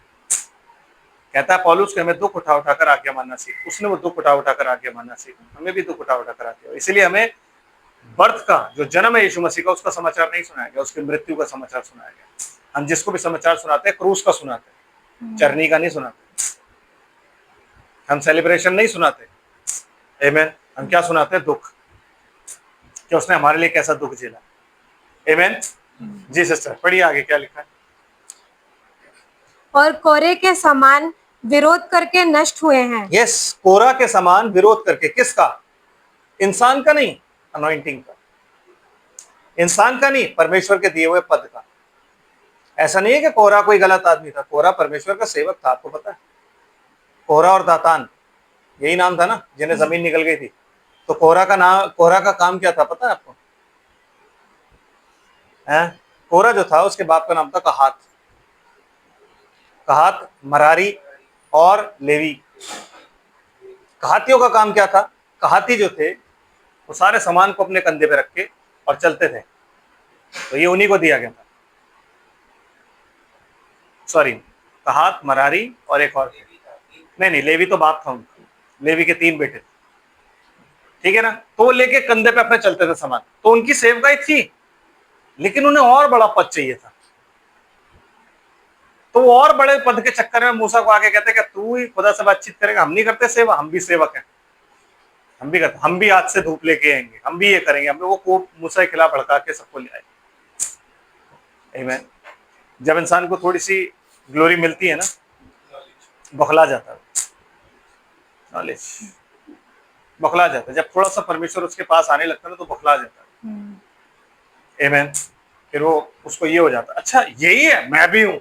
कहता है पौलुस कि हमें दुख उठा उठाकर आज्ञा मानना सीख। उसने वो दुख उठा उठाकर आज्ञा मानना सीख, हमें भी दुख उठा उठाकर आज्ञा। इसलिए हमें बर्थ का जो जन्म है यीशु मसीह का, उसका समाचार नहीं सुनाया गया, उसकी मृत्यु का समाचार सुनाया गया। हम जिसको भी समाचार सुनाते हैं क्रूस का सुनाते हैं, चरनी का नहीं सुनाते। हम सेलिब्रेशन नहीं सुनाते। आमीन। हम क्या सुनाते हैं? दुख, कि उसने हमारे लिए कैसा दुख झेला। आमीन। जी सिस्टर पढ़िए आगे क्या लिखा है। और कोरे के समान विरोध करके नष्ट हुए हैं। यस, कोरा के समान विरोध करके। किसका? इंसान का नहीं, अनॉइंटिंग का। इंसान का नहीं, परमेश्वर के दिए हुए पद का। ऐसा नहीं है कि कोरा कोई गलत आदमी था, कोरा परमेश्वर का सेवक था। आपको पता है कोरा और दातान यही नाम था ना, जिन्हें जमीन निकल गई थी। तो कोरा का काम क्या था पता है आपको? कोरा जो था उसके बाप का नाम था कहात। कहात, मरारी और लेवी। कहातियों का काम क्या था? कहाती जो थे वो सारे सामान को अपने कंधे पे रख के और चलते थे, तो ये उन्हीं को दिया गया था। सॉरी, कहात, मरारी और एक और थे। नहीं, लेवी तो बाप था उनका, लेवी के 3 बेटे थे, ठीक है ना। तो वो लेके कंधे पे अपने चलते थे सामान, तो उनकी सेवकाई थी, लेकिन उन्हें और बड़ा पद चाहिए था। तो वो और बड़े पद के चक्कर में मूसा को आके कहते कि तू ही खुदा से बातचीत करेगा, हम नहीं करते सेवा, हम भी सेवक हैं, हम भी करते, हम भी आज से धूप लेके आएंगे, हम भी ये करेंगे। हम लोगों को मूसा के खिलाफ भड़का के सबको ले आए। आमीन। जब इंसान को थोड़ी सी ग्लोरी मिलती है ना, बौखला जाता है, नॉलेज बौखला जाता है। जब थोड़ा सा परमेश्वर उसके पास आने लगता है ना तो बौखला जाता है। आमेन। फिर वो उसको ये हो जाता है, अच्छा यही है, मैं भी हूं,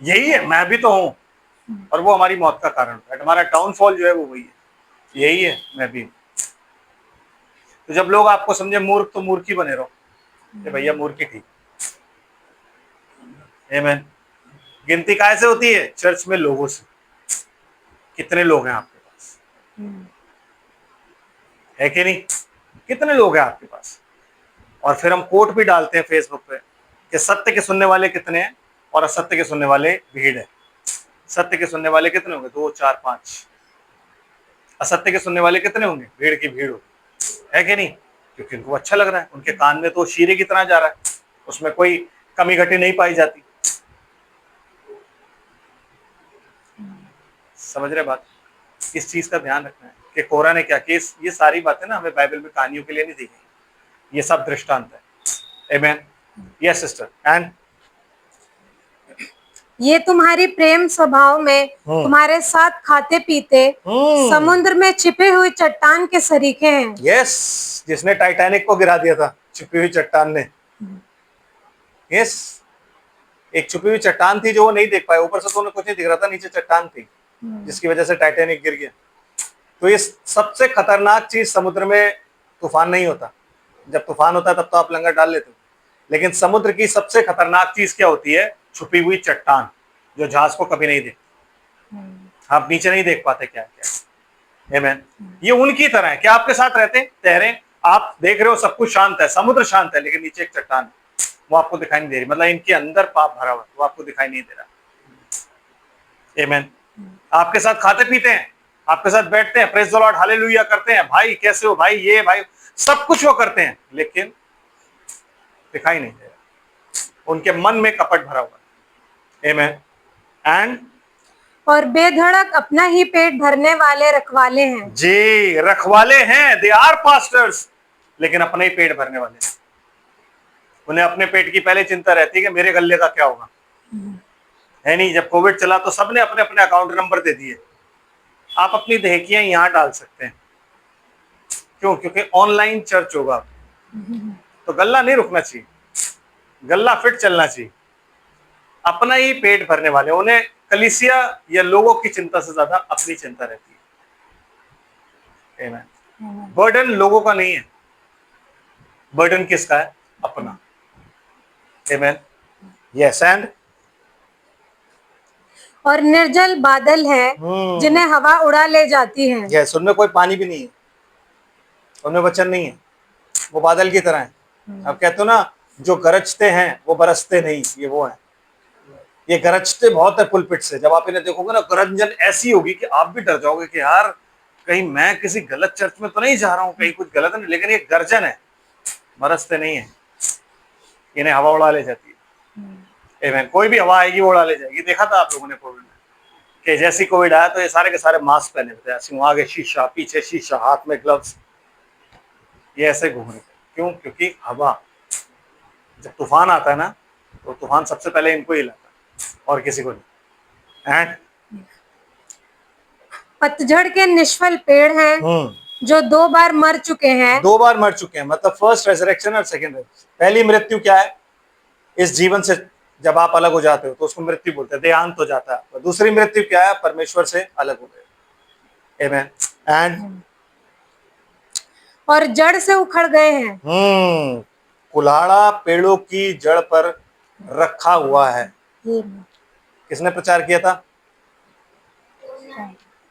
यही है, मैं भी तो हूं। और वो हमारी मौत का कारण है। हमारा डाउनफॉल जो है वो वही है, यही है, मैं भी हूं। तो जब लोग आपको समझे मूर्ख तो मूर्ख ही बने रहो, भैया मूर्ख ही ठीक। आमेन। गिनती काय से होती है? चर्च में लोगों से। कितने लोग हैं आपके पास, है कि नहीं? कितने लोग हैं आपके पास? और फिर हम कोट भी डालते हैं फेसबुक पे कि सत्य के सुनने वाले कितने हैं और असत्य के सुनने वाले भीड़ है। सत्य के सुनने वाले कितने होंगे? 2 4 5। असत्य के सुनने वाले कितने होंगे? भीड़ की भीड़ होगी, है कि नहीं? क्योंकि उनको अच्छा लग रहा है, उनके कान में तो शीरे की तरह जा रहा है, उसमें कोई कमी घटी नहीं पाई जाती। समझ रहे बात? इस चीज का ध्यान रखना है कि कोरा ने क्या किया। ये सारी बातें ना हमें बाइबल में कहानियों के लिए नहीं दी गई, ये सब दृष्टांत है। आमेन। Yes sister. एंड ये तुम्हारी प्रेम स्वभाव में तुम्हारे साथ खाते पीते समुद्र में छिपे हुई चट्टान के सरीखे हैं। यस, जिसने टाइटैनिक को गिरा दिया था, छिपी हुई चट्टान ने। यस, एक छुपी हुई चट्टान थी जो वो नहीं देख पाए, ऊपर से तो उन्हें कुछ नहीं दिख रहा था, नीचे चट्टान थी जिसकी वजह से टाइटैनिक गिर गया। तो ये सबसे खतरनाक चीज समुद्र में तूफान नहीं होता। जब तूफान होता है तब तो आप लंगर डाल लेते हो, लेकिन समुद्र की सबसे खतरनाक चीज क्या होती है? छुपी हुई चट्टान, जो जहाज को कभी नहीं देखती। आप नीचे नहीं देख पाते क्या क्या। आमेन। ये उनकी तरह है, क्या आपके साथ रहते तैरे, आप देख रहे हो सब कुछ शांत है, समुद्र शांत है, लेकिन नीचे एक चट्टान है, वो आपको दिखाई नहीं दे रही। मतलब इनके अंदर पाप भरा हुआ है, वो आपको दिखाई नहीं दे रहा। आमेन। आपके साथ खाते पीते हैं, आपके साथ बैठते हैं, प्रेज द लॉर्ड, हालेलुया करते हैं, भाई कैसे हो भाई, ये भाई सब कुछ वो करते हैं, लेकिन दिखाई नहीं दे रहा। उनके मन में कपट भरा हुआ है। आमेन। एंड और बेधड़क अपना ही पेट भरने वाले रखवाले हैं। जी, रखवाले हैं, दे आर पास्टर्स, लेकिन अपने ही पेट भरने वाले हैं। उन्हें अपने पेट की पहले चिंता रहती है कि मेरे गले का क्या होगा, है नहीं? जब कोविड चला तो सबने अपने अपने अकाउंट नंबर दे दिए। आप अपनी दहकियां यहां डाल सकते हैं, क्यों? क्योंकि ऑनलाइन चर्च होगा, तो गल्ला नहीं रुकना चाहिए, गल्ला फिट चलना चाहिए। अपना ही पेट भरने वाले, उन्हें कलीसिया या लोगों की चिंता से ज्यादा अपनी चिंता रहती है। आमीन। बर्डन लोगों का नहीं है, बर्डन किसका है? अपना। आमीन। यस। एंड और निर्जल बादल है जिन्हें हवा उड़ा ले जाती है। यस, उनमें कोई पानी भी नहीं है, उनमें वचन नहीं है, वो बादल की तरह है। अब कहते हो ना, जो गरजते हैं वो बरसते नहीं, ये वो है। ये गरजते बहुत है पुलपिट से, जब आप इन्हें देखोगे ना, गरजन ऐसी होगी कि आप भी डर जाओगे कि यार कहीं मैं किसी गलत चर्च में तो नहीं जा रहा हूँ, कहीं कुछ गलत नहीं। लेकिन ये गर्जन है, बरसते नहीं है, इन्हें हवा उड़ा ले जाती है। आमीन। कोई भी हवा आएगी वो उड़ा ले जाएगी। देखा था आप लोगों ने कोविड में कि जैसी कोविड आया तो ये सारे के सारे मास्क पहने थे, ऐसे आगे शीशा, पीछे शीशा, हाथ में ग्लव्स, ये ऐसे घूम रहे थे। क्यों? क्योंकि हवा, जब तूफान आता है ना, तो तूफान सबसे पहले इनको ही लाता है और किसी को नहीं। एंड पतझड़ के निष्फल पेड़ हैं जो 2 बार मर चुके हैं। 2 बार मर चुके हैं, मतलब फर्स्ट रेजरेक्शन और सेकंड रेजरेक्शन। पहली मृत्यु क्या है? इस जीवन से जब आप अलग हो जाते हो तो उसको मृत्यु बोलते हैं, देहांत हो जाता है। और दूसरी मृत्यु क्या है? परमेश्वर से अलग हो गए। आमीन। एंड और जड़ से उखड़ गए हैं। कुल्हाड़ा पेड़ों की जड़ पर रखा हुआ है। किसने प्रचार किया था?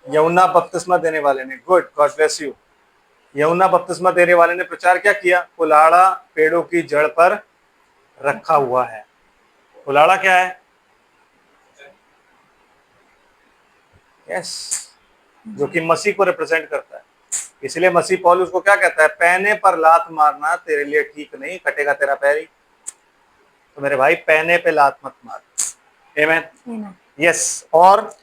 यूहन्ना बपतिस्मा देने वाले ने। Good, God bless you. यूहन्ना बपतिस्मा देने वाले ने प्रचार क्या किया? कुल्हाड़ा पेड़ों की जड़ पर रखा हुआ है। कुल्हाड़ा क्या है? यस, जो कि मसीह को रिप्रेजेंट करता है। इसलिए मसीह पौलुस को क्या कहता है? पैने पर लात मारना तेरे लिए ठीक नहीं, कटेगा तेरा पैर ही। तो मेरे भाई, पैने पे लात मत मार। आमीन। यस। और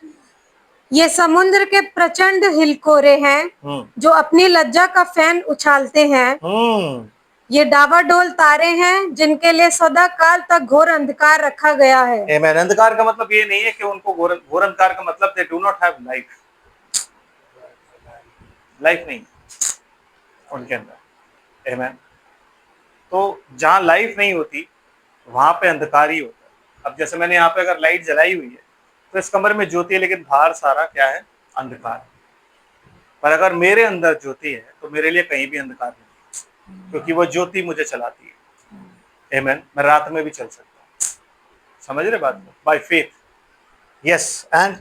ये समुद्र के प्रचंड हिलकोरे हैं जो अपनी लज्जा का फैन उछालते हैं। ये डावाडोल तारे हैं जिनके लिए सदा काल तक घोर अंधकार रखा गया है। आमेन। अंधकार का मतलब ये नहीं है कि उनको घोर घोर अंधकार का मतलब they do not have life, life नहीं उनके अंदर। आमेन। तो जहां लाइफ नहीं होती वहां पे अंधकार ही होता है। अब जैसे मैंने यहाँ पे अगर लाइट जलाई हुई है तो इस कमरे में ज्योति है, लेकिन बाहर सारा क्या है, अंधकार। पर अगर मेरे अंदर ज्योति है तो मेरे लिए कहीं भी अंधकार नहीं, क्योंकि वो ज्योति मुझे चलाती है। आमेन। मैं रात में भी चल सकता हूँ। समझ रहे बात को? By faith. यस। एंड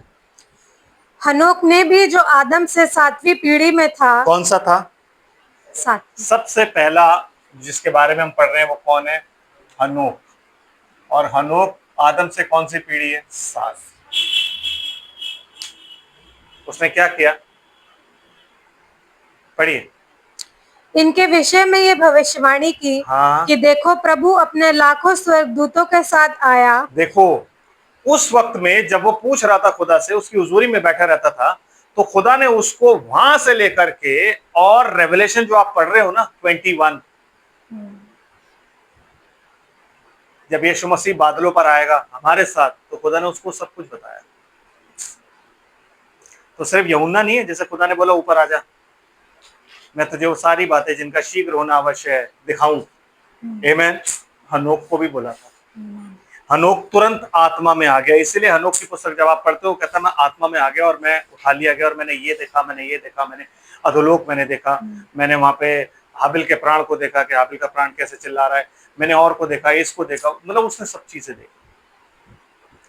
हनोक ने भी, जो आदम से 7वीं पीढ़ी में था। कौन सा था? 7। सबसे पहला जिसके बारे में हम पढ़ रहे हैं वो कौन है? हनोक। और हनोक आदम से कौन सी पीढ़ी है? 7। उसने क्या किया? पढ़िए। इनके विषय में ये भविष्यवाणी की कि देखो प्रभु अपने लाखों स्वर्गदूतों के साथ आया। देखो, उस वक्त में जब वो पूछ रहा था खुदा से, उसकी हुजूरी में बैठा रहता था, तो खुदा ने उसको वहां से लेकर के, और रेवलेशन जो आप पढ़ रहे हो ना 21, जब यीशु मसीह बादलों पर आएगा हमारे साथ, तो खुदा ने उसको सब कुछ बताया। तो सिर्फ यूहन्ना नहीं है, जैसे खुदा ने बोला ऊपर आजा, मैं तुझे वो सारी बातें जिनका शीघ्र होना अवश्य है दिखाऊं। आमेन। हनोक को भी बोला था। हनोक तुरंत आत्मा में आ गया। इसलिए हनोक की पुस्तक जब आप पढ़ते हो, कहता मैं आत्मा में आ गया और मैं उठा लिया गया, और मैंने ये देखा, मैंने ये देखा, मैंने अधोलोक मैंने देखा, मैंने वहां पे हाबिल के प्राण को देखा कि हाबिल का प्राण कैसे चिल्ला रहा है, मैंने और को देखा, इसको देखा। मतलब उसने सब चीजें देखी,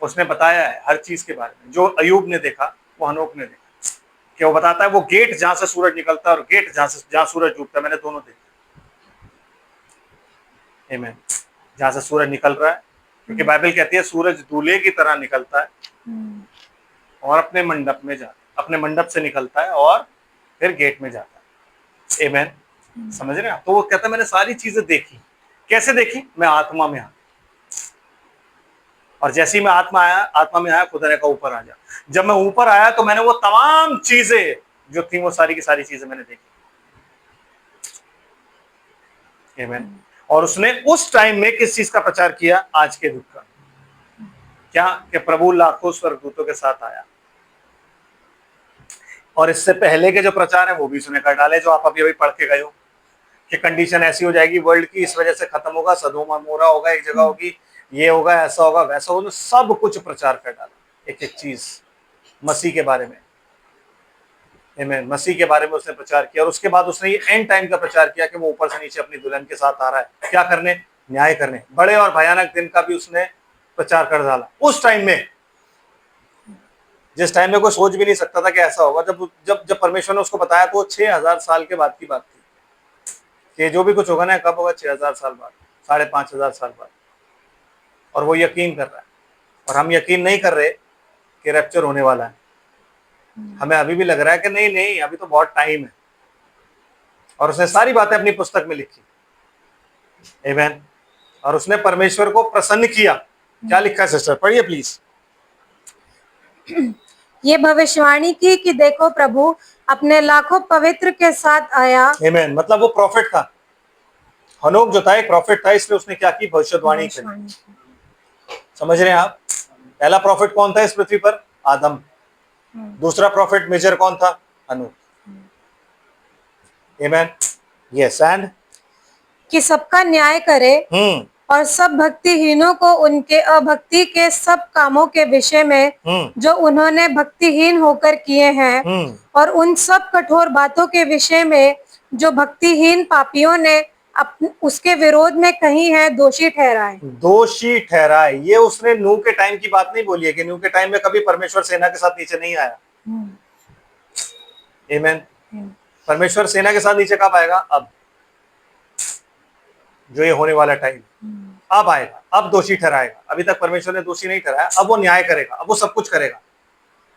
उसने बताया है हर चीज के बारे में। जो अयूब ने देखा वो हनोक ने देखा। कि वो बताता है वो गेट जहां से सूरज निकलता है और गेट जहां सूरज डूबता है, मैंने दोनों देखा। आमीन। जहां से सूरज निकल रहा है, क्योंकि बाइबल कहती है सूरज दूल्हे की तरह निकलता है और अपने मंडप में जाता है, अपने मंडप से निकलता है और फिर गेट में जाता है। आमीन। समझ रहे हैं? तो वो कहता है मैंने सारी चीजें देखी। कैसे देखी? मैं आत्मा में आ, और जैसे ही मैं आत्मा में आया, खुदा ने कहा ऊपर आ जा। जब मैं ऊपर आया तो मैंने वो तमाम चीजें जो थी, वो सारी की सारी चीजें मैंने देखी। आमीन। और उसने उस टाइम में किस चीज का प्रचार किया? आज के युग का। क्या? कि प्रभु लाखों स्वर्गदूतों के साथ आया। और इससे पहले के जो प्रचार है वो भी उसने कर डाले, जो आप अभी अभी पढ़ के गए हो कि कंडीशन ऐसी हो जाएगी वर्ल्ड की, इस वजह से खत्म होगा, सदोम अमोरा होगा एक जगह होगी, ये होगा, ऐसा होगा, वैसा होगा। सब कुछ प्रचार कर डाला, एक एक चीज मसीह के बारे में। आमीन। मसीह के बारे में उसने प्रचार किया। और उसके बाद उसने ये एंड टाइम का प्रचार किया कि वो ऊपर से नीचे अपनी दुल्हन के साथ आ रहा है। क्या करने? न्याय करने। बड़े और भयानक दिन का भी उसने प्रचार कर डाला उस टाइम में, जिस टाइम में कोई सोच भी नहीं सकता था कि ऐसा होगा। जब जब जब परमेश्वर ने उसको बताया तो 6000 साल के बाद की बात थी कि जो भी कुछ होगा ना, कब होगा? 6000 साल बाद, 5500 साल बाद। और वो यकीन कर रहा है, और हम यकीन नहीं कर रहे कि रैप्चर होने वाला है। हमें अभी भी लग रहा है कि नहीं नहीं, अभी तो बहुत टाइम है। और उसने सारी बातें अपनी पुस्तक में लिखी। आमीन। और उसने परमेश्वर को प्रसन्न किया। क्या लिखा है सिस्टर? पढ़िए प्लीज। ये भविष्यवाणी की कि देखो प्रभु अपने लाखों पवित्र के साथ आया। आमीन। मतलब वो प्रॉफिट था। हनोक जो था एक प्रॉफिट था, इसलिए उसने क्या की? भविष्यवाणी करी। समझ रहे हैं आप? पहला प्रॉफिट कौन था इस पृथ्वी पर? आदम। दूसरा प्रॉफिट मेजर कौन था? हनोक। आमीन। यस। एंड कि सबका न्याय करे और सब भक्तिहीनों को उनके अभक्ति के सब कामों के विषय में जो उन्होंने भक्तिहीन होकर किए हैं, और उन सब कठोर बातों के विषय में जो भक्तिहीन पापियों ने उसके विरोध में कही है, दोषी ठहराए। दोषी ठहराए। ये उसने नूह के टाइम की बात नहीं बोली है कि नूह के टाइम में कभी परमेश्वर सेना के साथ नीचे नहीं आया। आमीन। परमेश्वर सेना के साथ नीचे कब आएगा? अब जो ये होने वाला टाइम अब आएगा, अब दोषी ठहराएगा। अभी तक परमेश्वर ने दोषी नहीं ठहराया, अब वो न्याय करेगा, अब वो सब कुछ करेगा।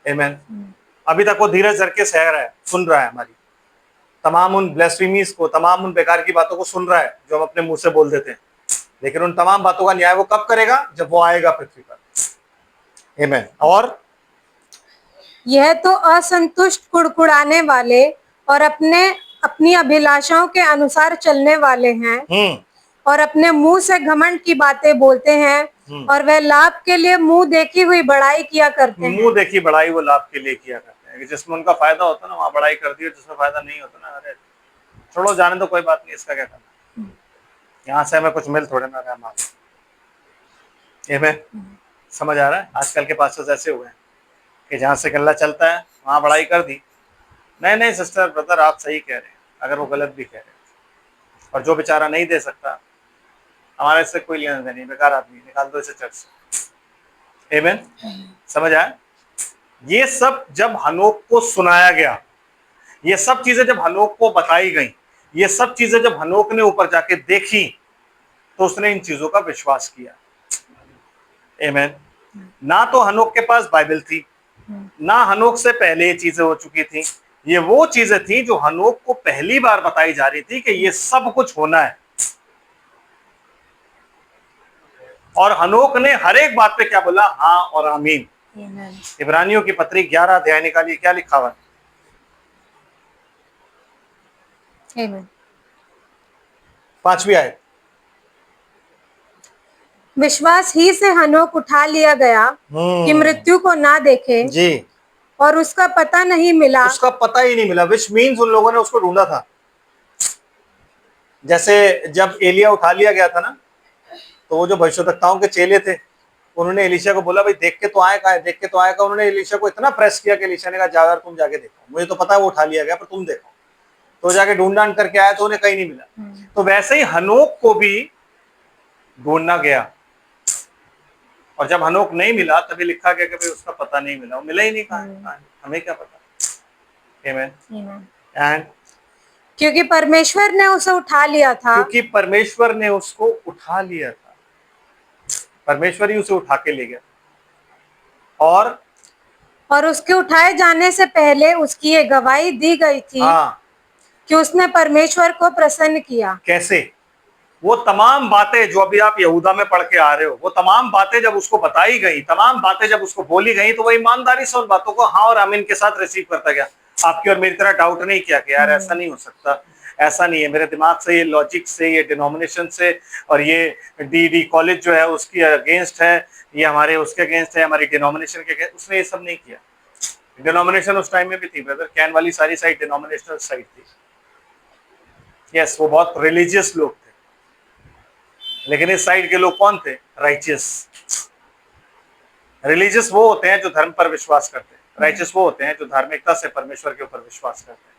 आमीन। अभी तक वो धीरज धर के सह रहा है, सुन रहा है हमारी तमाम उन ब्लेस्फेमीज को, तमाम उन बेकार की बातों को सुन रहा है जो हम अपने मुंह से बोल देते हैं। लेकिन उन तमाम बातों का न्याय वो कब करेगा? जब वो आएगा पृथ्वी पर। आमीन। और यह तो असंतुष्ट कुड़कुड़ाने वाले और अपने अपनी अभिलाषाओं के अनुसार चलने वाले हैं और अपने मुंह से घमंड की बातें बोलते हैं और वह लाभ के लिए मुंह देखी हुई बड़ाई किया करते हैं। मुंह देखी बड़ाई वो लाभ के लिए किया करते हैं कि जिसमें उनका फायदा होता ना वहां बड़ाई कर दी, जिसमें फायदा नहीं होता ना अरे छोड़ो जाने दो, कोई बात नहीं, इसका क्या करना, यहाँ से हमें कुछ मिल थोड़े ना रहा हमारा। ये में समझ आ रहा है? आजकल के पास ऐसे हुए हैं कि जहाँ से गल्ला चलता है वहां बड़ाई कर दी। नहीं नहीं सिस्टर ब्रदर आप सही कह रहे हैं, अगर वो गलत भी कह रहे हैं, और जो बेचारा नहीं दे सकता हमारे इससे कोई लेना देना नहीं, बेकार आदमी, निकाल दो इसे चर्च से। आमीन? समझ आया? ये सब जब हनोक को सुनाया गया, ये सब चीजें जब हनोक को बताई गई, ये सब चीजें जब हनोक ने ऊपर जाके देखी तो उसने इन चीजों का विश्वास किया। आमीन? ना तो हनोक के पास बाइबल थी, ना हनोक से पहले ये चीजें हो चुकी थी, ये वो चीजें थी जो हनोक को पहली बार बताई जा रही थी कि ये सब कुछ होना है। और हनोक ने हर एक बात पे क्या बोला? हाँ और आमीन। इब्रानियों की पत्री 11 अध्याय निकालिए, क्या लिखा हुआ है? 5वीं आयत। विश्वास ही से हनोक उठा लिया गया कि मृत्यु को ना देखे जी, और उसका पता नहीं मिला। उसका पता ही नहीं मिला, विच मीन्स उन लोगों ने उसको ढूंढा था। जैसे जब एलिया उठा लिया गया था ना, तो वो जो भविष्यवक्ताओं के चेले थे उन्होंने एलीशा को बोला भाई देख के तो आए, कहा देख के तो आए का। उन्होंने एलीशा को इतना प्रेस किया कि एलीशा ने कहा जाओ यार तुम जाके देखो, मुझे तो पता है वो उठा लिया गया पर तुम देखो। तो जाके ढूंढ ढांड करके आया तो उन्हें कहीं नहीं मिला। तो वैसे ही हनोक को भी ढूंढना गया, और जब हनोक नहीं मिला तभी लिखा गया कि भाई उसका पता नहीं मिला, वो मिला ही नहीं, कहा हमें क्या पता। आमीन? एंड क्योंकि परमेश्वर ने उसे उठा लिया था, क्योंकि परमेश्वर ने उसको उठा लिया था, परमेश्वर ही उसे उठा के ले गया। और उसके उठाए जाने से पहले उसकी ये गवाही दी गई थी कि उसने परमेश्वर को प्रसन्न किया। कैसे? वो तमाम बातें जो अभी आप यहूदा में पढ़ के आ रहे हो, वो तमाम बातें जब उसको बताई गई, तमाम बातें जब उसको बोली गई, तो वो ईमानदारी से उन बातों को हाँ और आमीन के साथ रिसीव करता गया। आपकी और मेरी तरह डाउट नहीं किया कि यार ऐसा नहीं हो सकता, ऐसा नहीं है, मेरे दिमाग से, ये लॉजिक से, ये डिनोमिनेशन से, और ये डी कॉलेज जो है उसकी अगेंस्ट है, ये हमारे उसके अगेंस्ट है, हमारी डिनोमिनेशन के अगेंस्ट, उसने ये सब नहीं किया। डिनोमिनेशन उस टाइम में भी थी ब्रदर, कैन वाली सारी साइड डिनोमिनेशनल साइड थी। यस, वो बहुत रिलीजियस लोग थे, लेकिन इस साइड के लोग कौन थे? राइचियस। रिलीजियस वो होते हैं जो धर्म पर विश्वास करते हैं, राइचियस वो होते हैं जो धार्मिकता से परमेश्वर के ऊपर विश्वास करते हैं।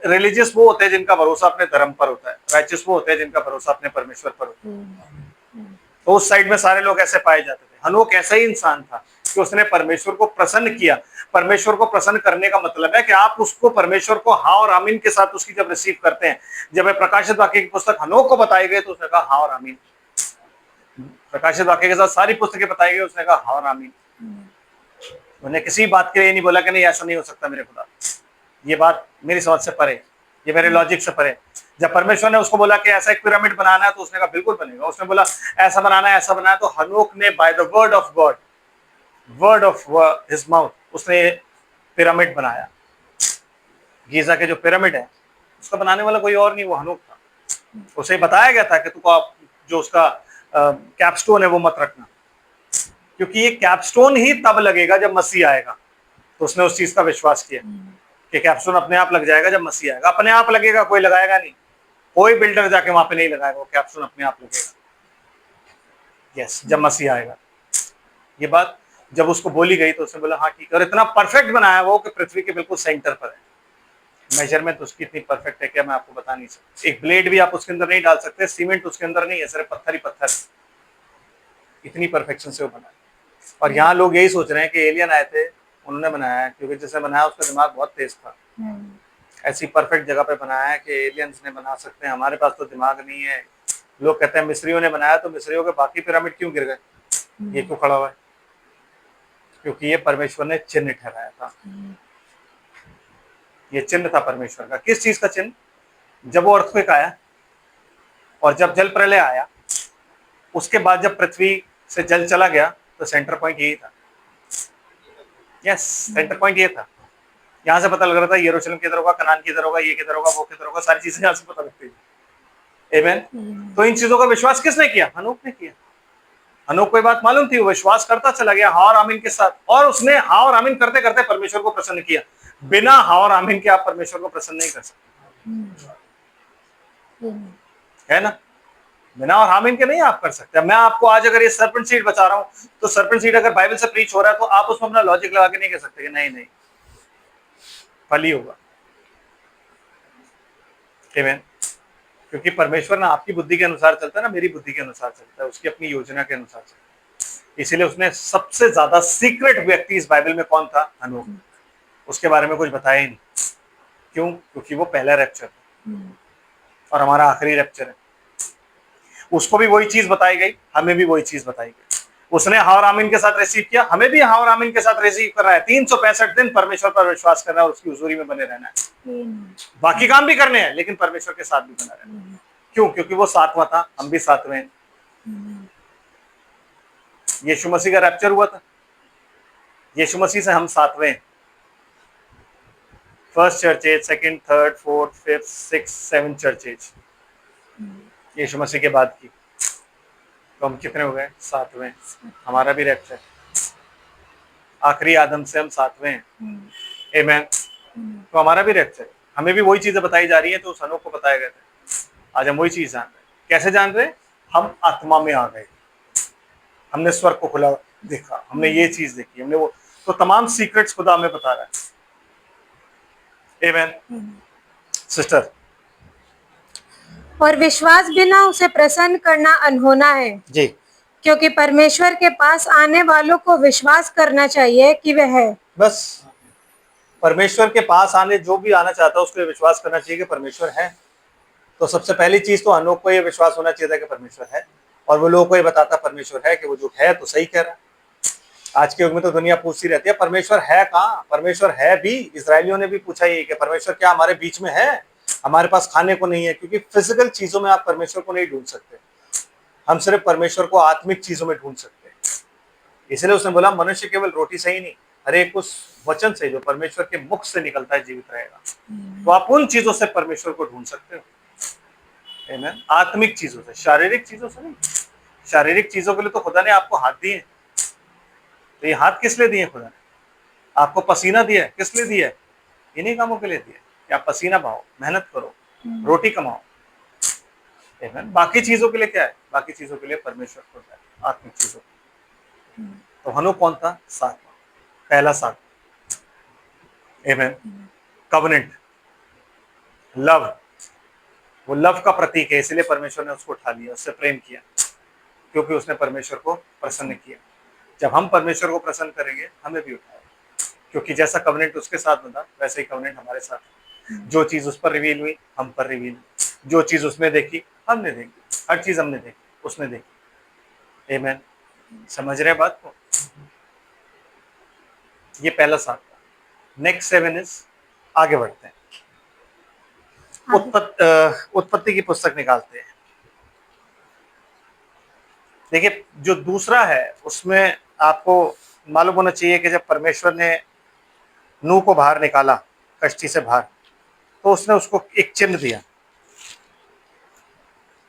रिलीजियस वो होते हैं जिनका भरोसा अपने धर्म पर होता है, राइचियस वो होते हैं जिनका भरोसा अपने परमेश्वर पर होता है। तो उस साइड में सारे लोग ऐसे पाए जाते थे। हनोक ऐसा ही इंसान था कि उसने परमेश्वर को प्रसन्न किया। परमेश्वर को प्रसन्न करने का मतलब है कि आप उसको, परमेश्वर को हाँ और आमीन के साथ उसकी जब रिसीव करते हैं, जब प्रकाशित वाक्य की पुस्तक हनोक को बताई गई तो उसने कहा हाँ और आमीन। प्रकाशित वाक्य के साथ सारी पुस्तकें बताई गई, उसने कहा हाँ और आमीन। उन्हें किसी बात के लिए नहीं बोला कि नहीं ऐसा नहीं हो सकता मेरे खुदा, ये बात मेरी समझ से परे, ये मेरे लॉजिक से परे। जब परमेश्वर ने उसको बोला कि ऐसा एक पिरामिड बनाना है तो उसने कहा बिल्कुल बनेगा। उसने बोला ऐसा बनाना है, ऐसा बनाना है, तो हनोक ने by the word of God, word of his mouth, उसने पिरामिड बनाया। गीजा के जो पिरामिड है उसका बनाने वाला कोई और नहीं, वो हनोक था। उसे बताया गया था कि तुमको जो उसका कैपस्टोन है वो मत रखना, क्योंकि ये कैपस्टोन ही तब लगेगा जब मसीह आएगा। तो उसने उस चीज का विश्वास किया कि कैपस्टोन अपने आप लग जाएगा जब मसीह आएगा। अपने आप लगेगा, कोई लगाएगा नहीं, कोई बिल्डर जाके वहां पे नहीं लगाएगा, वो कैपस्टोन अपने आप लगेगा। यस, जब मसीह आएगा। ये बात जब उसको बोली गई तो उसने बोला हाँ ठीक है। और इतना परफेक्ट बनाया वो कि पृथ्वी के बिल्कुल सेंटर पर है। मेजरमेंट उसकी इतनी परफेक्ट है क्या मैं आपको बता नहीं सकता। एक ब्लेड भी आप उसके अंदर नहीं डाल सकते, सीमेंट उसके अंदर नहीं है, सिर्फ पत्थर ही पत्थर। इतनी परफेक्शन से वो बना। और यहाँ लोग यही सोच रहे हैं कि एलियन आए थे उन्होंने बनाया, क्योंकि जिसने बनाया उसका दिमाग बहुत तेज था। ऐसी परफेक्ट जगह पे बनाया है कि एलियंस ने बना सकते हैं, हमारे पास तो दिमाग नहीं है। लोग कहते हैं मिस्रियों ने बनाया, तो मिस्रियों के बाकी पिरामिड क्यों गिर गए, ये क्यों खड़ा हुआ है? क्योंकि ये परमेश्वर ने चिन्ह ठहराया था। ये चिन्ह था परमेश्वर का। किस चीज का चिन्ह? जब वो अर्थक्वेक आया और जब जल प्रलय आया, उसके बाद जब पृथ्वी से जल चला गया, तो सेंटर पॉइंट यही था। यस, सेंटर पॉइंट ये था। यहाँ से पता लग रहा था यरूशलेम किधर होगा, कनान किधर होगा, ये किधर होगा, वो किधर होगा, सारी चीजें यहाँ से पता लगती है। आमीन। तो इन चीजों का विश्वास किसने किया? हनोक ने किया। हनोक को ये बात मालूम थी, वो विश्वास करता चला गया हाँ और आमीन के साथ, और उसने हाँ और आमीन करते करते परमेश्वर को प्रसन्न किया। बिना हाँ और आमीन के आप परमेश्वर को प्रसन्न नहीं कर सकते, है ना? बिना और आमीन के नहीं आप कर सकते। मैं आपको आज अगर ये सर्पेंट सीड बता रहा हूं, तो सर्पेंट सीड अगर बाइबल से प्रीच हो रहा है तो आप उसमें अपना लॉजिक लगा के नहीं कह सकते कि नहीं नहीं फल ही होगा। आमीन। क्योंकि परमेश्वर ना आपकी बुद्धि के अनुसार चलता है, ना मेरी बुद्धि के अनुसार चलता है, उसकी अपनी योजना के अनुसार चलता है। इसीलिए उसने सबसे ज्यादा सीक्रेट व्यक्ति इस बाइबल में कौन था? हनोक। उसके बारे में कुछ बताया ही नहीं। क्यों? क्योंकि वो पहला रैप्चर और हमारा आखिरी रैप्चर है। उसको भी वही चीज बताई गई, हमें भी वही चीज बताई गई। उसने हाँ और आमीन के साथ रिसीव किया, हमें भी हाँ और आमीन के साथ रिसीव करना है। 365 दिन परमेश्वर पर विश्वास करना है और उसकी हुजूरी में बने रहना है। बाकी काम भी करने हैं लेकिन परमेश्वर के साथ भी बना रहना है। क्यों? क्योंकि वो सातवां था, हम भी सातवें हैं। यीशु मसीह का रैप्चर हुआ था, यीशु मसीह से हम सातवें हैं। First church age, second, third, fourth, fifth, six, 7 church age यीशु मसीह के बाद की। तो हम कितने हो गए? सातवें। हमारा भी रैप्चर, आखिरी आदम से हम सातवें हैं। आमीन। तो हमारा भी रैप्चर, हमें भी वही चीजें बताई जा रही है तो उस हनोक को बताया गया था। आज हम वही चीज जान रहे हैं। कैसे जान रहे? हम आत्मा में आ गए, हमने स्वर्ग को खुला देखा, हमने ये चीज देखी, हमने वो, तो तमाम सीक्रेट्स खुदा हमें बता रहा है। आमीन। सिस्टर, और विश्वास बिना उसे प्रसन्न करना अनहोना है जी, क्योंकि परमेश्वर के पास आने वालों को विश्वास करना चाहिए कि वह है। बस परमेश्वर के पास आने जो भी आना चाहता है उसको विश्वास करना चाहिए कि परमेश्वर है। तो सबसे पहली चीज तो हनोक को ये विश्वास होना चाहिए था कि परमेश्वर है, और वो लोगों को ये बताता परमेश्वर है कि वो जो है तो सही कह रहा है। आज के युग में तो दुनिया पूछती रहती है परमेश्वर है कहाँ? परमेश्वर है भी, इसराइलियों ने भी पूछा ये कि परमेश्वर क्या हमारे बीच में है? हमारे पास खाने को नहीं है, क्योंकि फिजिकल चीजों में आप परमेश्वर को नहीं ढूंढ सकते। हम सिर्फ परमेश्वर को आत्मिक चीजों में ढूंढ सकते हैं। इसलिए उसने बोला मनुष्य केवल रोटी से ही नहीं, हर एक उस वचन से जो परमेश्वर के मुख से निकलता है जीवित रहेगा। तो आप उन चीजों से परमेश्वर को ढूंढ सकते हो। आमीन। आत्मिक चीजों से, शारीरिक चीजों से नहीं। शारीरिक चीजों के लिए तो खुदा ने आपको हाथ दिए, तो ये हाथ किस लिए दिए? खुदा ने आपको पसीना दिया है, किस लिए दिया है? इन्हीं कामों के लिए दिया कि आप पसीना बहाओ, मेहनत करो, रोटी कमाओ। आमीन। बाकी चीजों के लिए क्या है? बाकी चीजों के लिए परमेश्वर को है, आत्मिक चीजों। तो हनोक कौन था? सातवां, पहला सातवां। आमीन। कवनेंट, लव, वो लव का प्रतीक है, इसलिए परमेश्वर ने उसको उठा लिया, उससे प्रेम किया, क्योंकि उसने परमेश्वर को प्रसन्न किया। जब हम परमेश्वर को प्रसन्न करेंगे हमें भी उठाएगा, क्योंकि जैसा कवनेंट उसके साथ बंधा वैसे ही कवनेंट हमारे साथ है। जो चीज उस पर रिवील हुई हम पर रिवील हुई, जो चीज उसने देखी हमने देखी, हर चीज हमने देखी, उसने देखी। आमीन। समझ रहे बात को? ये पहला सात था। नेक्स्ट 7 इज, आगे बढ़ते हैं। उत्पत्ति की पुस्तक निकालते हैं। देखिए जो दूसरा है उसमें आपको मालूम होना चाहिए कि जब परमेश्वर ने नूह को बाहर निकाला कश्ती से बाहर, तो उसने उसको एक चिन्ह दिया।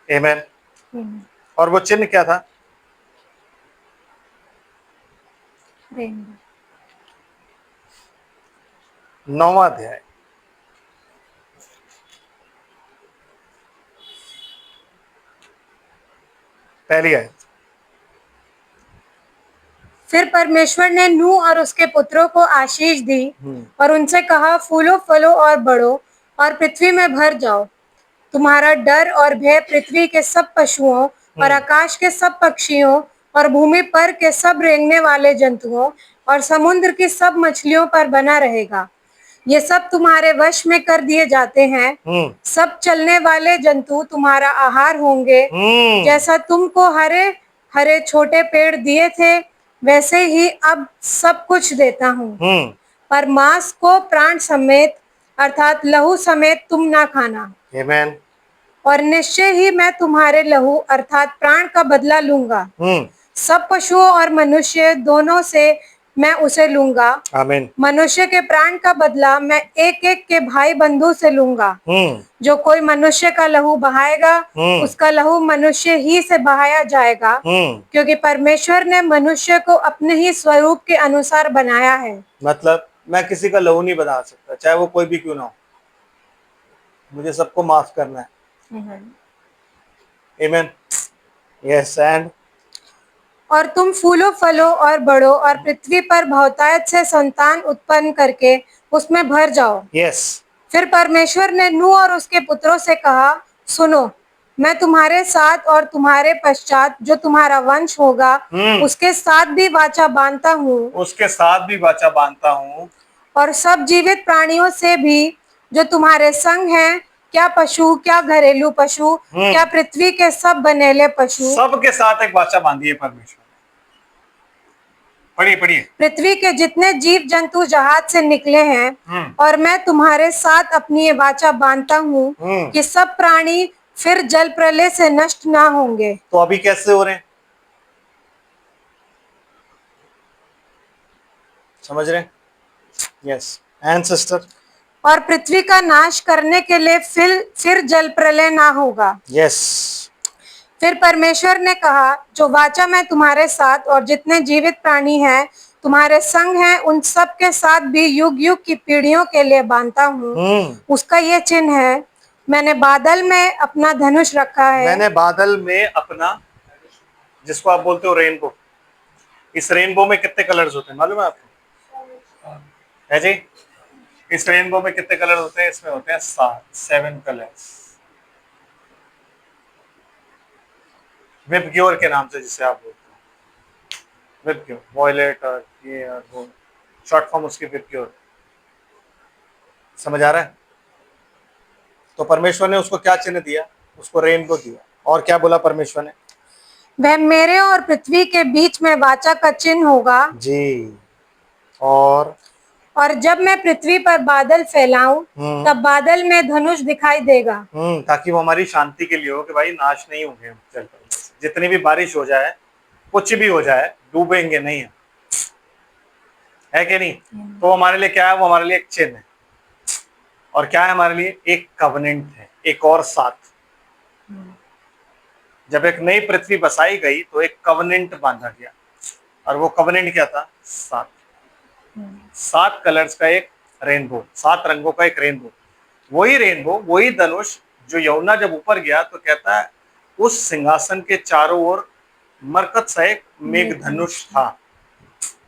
आमीन। और वो चिन्ह क्या था? 9वां अध्याय, पहली आयत। फिर परमेश्वर ने नूह और उसके पुत्रों को आशीष दी और उनसे कहा, फूलो फलो और बढ़ो और पृथ्वी में भर जाओ। तुम्हारा डर और भय पृथ्वी के सब पशुओं और आकाश के सब पक्षियों और भूमि पर के सब रेंगने वाले जंतुओं और समुद्र की सब मछलियों पर बना रहेगा। ये सब तुम्हारे वश में कर दिए जाते हैं। सब चलने वाले जंतु तुम्हारा आहार होंगे। जैसा तुमको हरे हरे छोटे पेड़ दिए थे वैसे ही अब सब कुछ देता हूँ। पर मांस को प्राण समेत अर्थात लहू समेत तुम ना खाना। आमीन। और निश्चय ही मैं तुम्हारे लहू अर्थात प्राण का बदला लूंगा। सब पशुओं और मनुष्य दोनों से मैं उसे लूंगा। आमीन। मनुष्य के प्राण का बदला मैं एक एक के भाई बंधु से लूंगा। जो कोई मनुष्य का लहू बहाएगा उसका लहू मनुष्य ही से बहाया जाएगा, क्योंकि परमेश्वर ने मनुष्य को अपने ही स्वरूप के अनुसार बनाया है। मतलब मैं किसी का लहू नहीं बना सकता, चाहे वो कोई भी क्यों ना हो। मुझे सबको माफ करना है। आमीन। यस एंड और तुम फूलो फलो और बढ़ो और पृथ्वी पर बहुतायत से संतान उत्पन्न करके उसमें भर जाओ। यस। फिर परमेश्वर ने नूह और उसके पुत्रों से कहा, सुनो, मैं तुम्हारे साथ और तुम्हारे पश्चात जो तुम्हारा वंश होगा उसके साथ भी वाचा बांधता हूँ, उसके साथ भी वाचा बांधता हूँ, और सब जीवित प्राणियों से भी जो तुम्हारे संग हैं, क्या पशु, क्या घरेलू पशु, क्या पृथ्वी के सब बनेले पशु, सबके साथ एक वाचा बांधी है परमेश्वर। पढ़िए पढ़िए। पृथ्वी के जितने जीव जंतु जहाज से निकले हैं, और मैं तुम्हारे साथ अपनी ये वाचा बांधता हूँ कि सब प्राणी फिर जल प्रलय से नष्ट ना होंगे। तो अभी कैसे हो रहे हैं, समझ रहे हैं? Yes and sister. और पृथ्वी का नाश करने के लिए फिर जल प्रलय ना होगा। यस। फिर परमेश्वर ने कहा, जो वाचा मैं तुम्हारे साथ और जितने जीवित प्राणी हैं तुम्हारे संग हैं उन सब के साथ भी युग युग की पीढ़ियों के लिए बांधता हूँ। उसका ये चिन्ह है, मैंने बादल में अपना धनुष रखा है। मैंने बादल में अपना, जिसको आप बोलते हो रेनबो। इस रेनबो में कितने कलर्स होते हैं मालूम है आपको? है जी? इस रेनबो में कितने कलर होते हैं? इसमें होते हैं 7 कलर्स। विबग्योर के नाम से जिसे आप बोलते हो, विबग्योर, वॉयलेट और ये और वो, शॉर्ट फॉर्म उसकी विबग्योर। समझ आ रहा है? तो परमेश्वर ने उसको क्या चिन्ह दिया? उसको रेनबो दिया। और क्या बोला परमेश्वर ने? वह मेरे और पृथ्वी के बीच में वाचा का चिन्ह होगा जी। और जब मैं पृथ्वी पर बादल फैलाऊं तब बादल में धनुष दिखाई देगा। ताकि वो हमारी शांति के लिए हो कि भाई नाश नहीं होंगे हम जल प्रलय से। जितनी भी बारिश हो जाए, कुछ भी हो जाए, डूबेंगे नहीं है कि नहीं? तो हमारे लिए क्या है? वो हमारे लिए एक चिन्ह है। और क्या है हमारे लिए? एक कवनेंट है, एक और साथ। जब एक नई पृथ्वी बसाई गई तो एक कवनेंट बांधा गया, और वो कवनेंट क्या था? 7 कलर्स का एक रेनबो, 7 रंगों का एक रेनबो। वही रेनबो, वही धनुष जो यमुना जब ऊपर गया तो कहता है उस सिंहासन के चारों ओर मरकत सा एक मेघ धनुष था।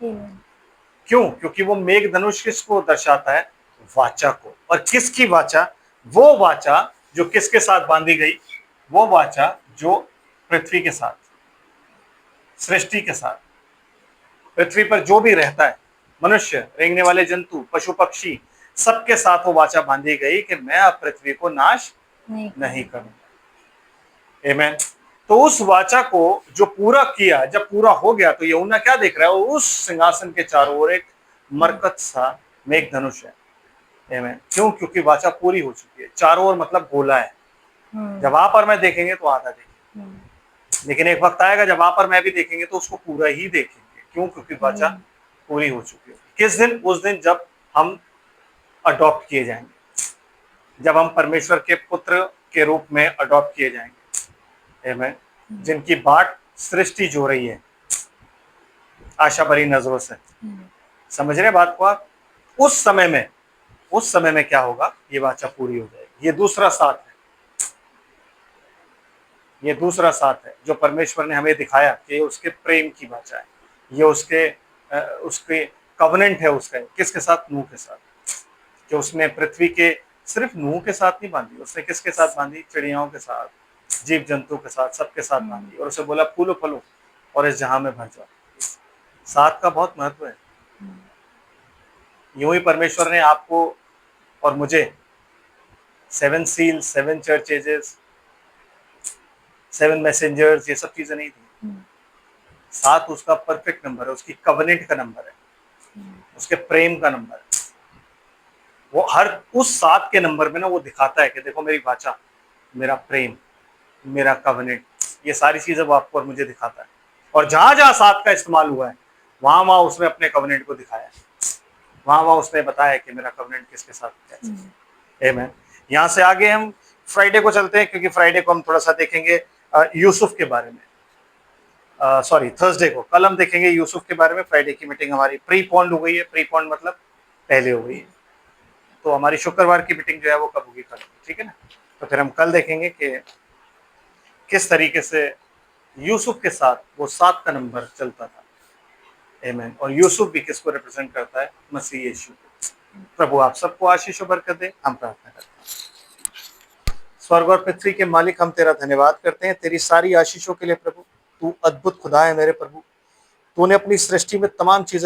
क्यों? क्योंकि वो मेघ धनुष किसको दर्शाता है? वाचा को। और किसकी वाचा? वो वाचा जो किसके साथ बांधी गई? वो वाचा जो पृथ्वी के साथ, सृष्टि के साथ, पृथ्वी पर जो भी रहता है, मनुष्य, रेंगने वाले जंतु, पशु पक्षी, सबके साथ वो वाचा बांधी गई कि मैं अब पृथ्वी को नाश नहीं करूंगा। आमीन। तो उस वाचा को जो पूरा किया, जब पूरा हो गया तो यूहन्ना क्या देख रहा है? उस सिंहासन के चारों ओर एक मरकत सा मेघ धनुष है। आमीन। क्यों? क्योंकि वाचा पूरी हो चुकी है। चारों ओर मतलब गोला है। जब आप और मैं देखेंगे तो आधा देखेंगे, लेकिन एक वक्त आएगा जब आप और मैं भी देखेंगे तो उसको पूरा ही देखेंगे। क्यों? क्योंकि वाचा पूरी हो चुकी है। किस दिन? उस दिन जब हम अडॉप्ट किए जाएंगे, जब हम परमेश्वर के पुत्र के रूप में अडॉप्ट किए जाएंगे। आमीन। जिनकी बाट सृष्टि जो रही है आशा भरी नजरों से। समझ रहे बात को आप? उस समय में क्या होगा? ये वाचा पूरी हो जाएगी। ये दूसरा साथ है, ये दूसरा साथ है जो परमेश्वर ने हमें दिखाया कि ये उसके प्रेम की वाचा है, ये उसके कवनेंट है। उसका किसके साथ? नूह के साथ। जो उसने पृथ्वी के सिर्फ नूह के साथ नहीं बांधी, उसने किसके साथ बांधी? चिड़ियाओं के साथ, जीव जंतु के साथ, सबके साथ बांधी। और उसे बोला फूलो फलो और इस जहां में भर जाओ। साथ का बहुत महत्व है। यूं ही परमेश्वर ने आपको और मुझे 7 सील, 7 चर्च एजेस, 7 मैसेंजर्स, ये सब चीजें नहीं थी। 7 उसका परफेक्ट नंबर है, उसकी कवनेंट का नंबर है, उसके प्रेम का नंबर है। वो हर उस 7 के नंबर में ना वो दिखाता है कि देखो मेरी वाचा, मेरा प्रेम, मेरा कवनेंट, ये सारी चीजें वो आपको और मुझे दिखाता है। और जहां जहां 7 का इस्तेमाल हुआ है वहां उसने अपने कवनेंट को दिखाया, वहां उसने बताया कि मेरा कवनेंट किसके साथ है। आमीन। यहाँ से आगे हम फ्राइडे को चलते हैं, क्योंकि फ्राइडे को हम थोड़ा सा देखेंगे यूसुफ के बारे में। सॉरी, थर्सडे को, कल हम देखेंगे यूसुफ के बारे में। फ्राइडे की मीटिंग हमारी प्री पॉन्ड हो गई है। प्री पॉन्ड मतलब पहले हो गई है। तो हमारी शुक्रवार की मीटिंग जो है वो कब होगी? कल, ठीक है ना। तो फिर हम कल देखेंगे कि किस तरीके से यूसुफ के साथ वो 7 का नंबर चलता था। आमीन। और यूसुफ भी किसको रिप्रेजेंट करता है? मसीह यीशु को। प्रभु आप सबको आशीष और बरकत दे, हम प्रार्थना करते हैं। स्वर्ग और पृथ्वी के मालिक, हम तेरा धन्यवाद करते हैं तेरी सारी आशीषों के लिए। प्रभु तू अद्भुत खुदा है मेरे प्रभु। तूने अपनी सृष्टि में तमाम चीजें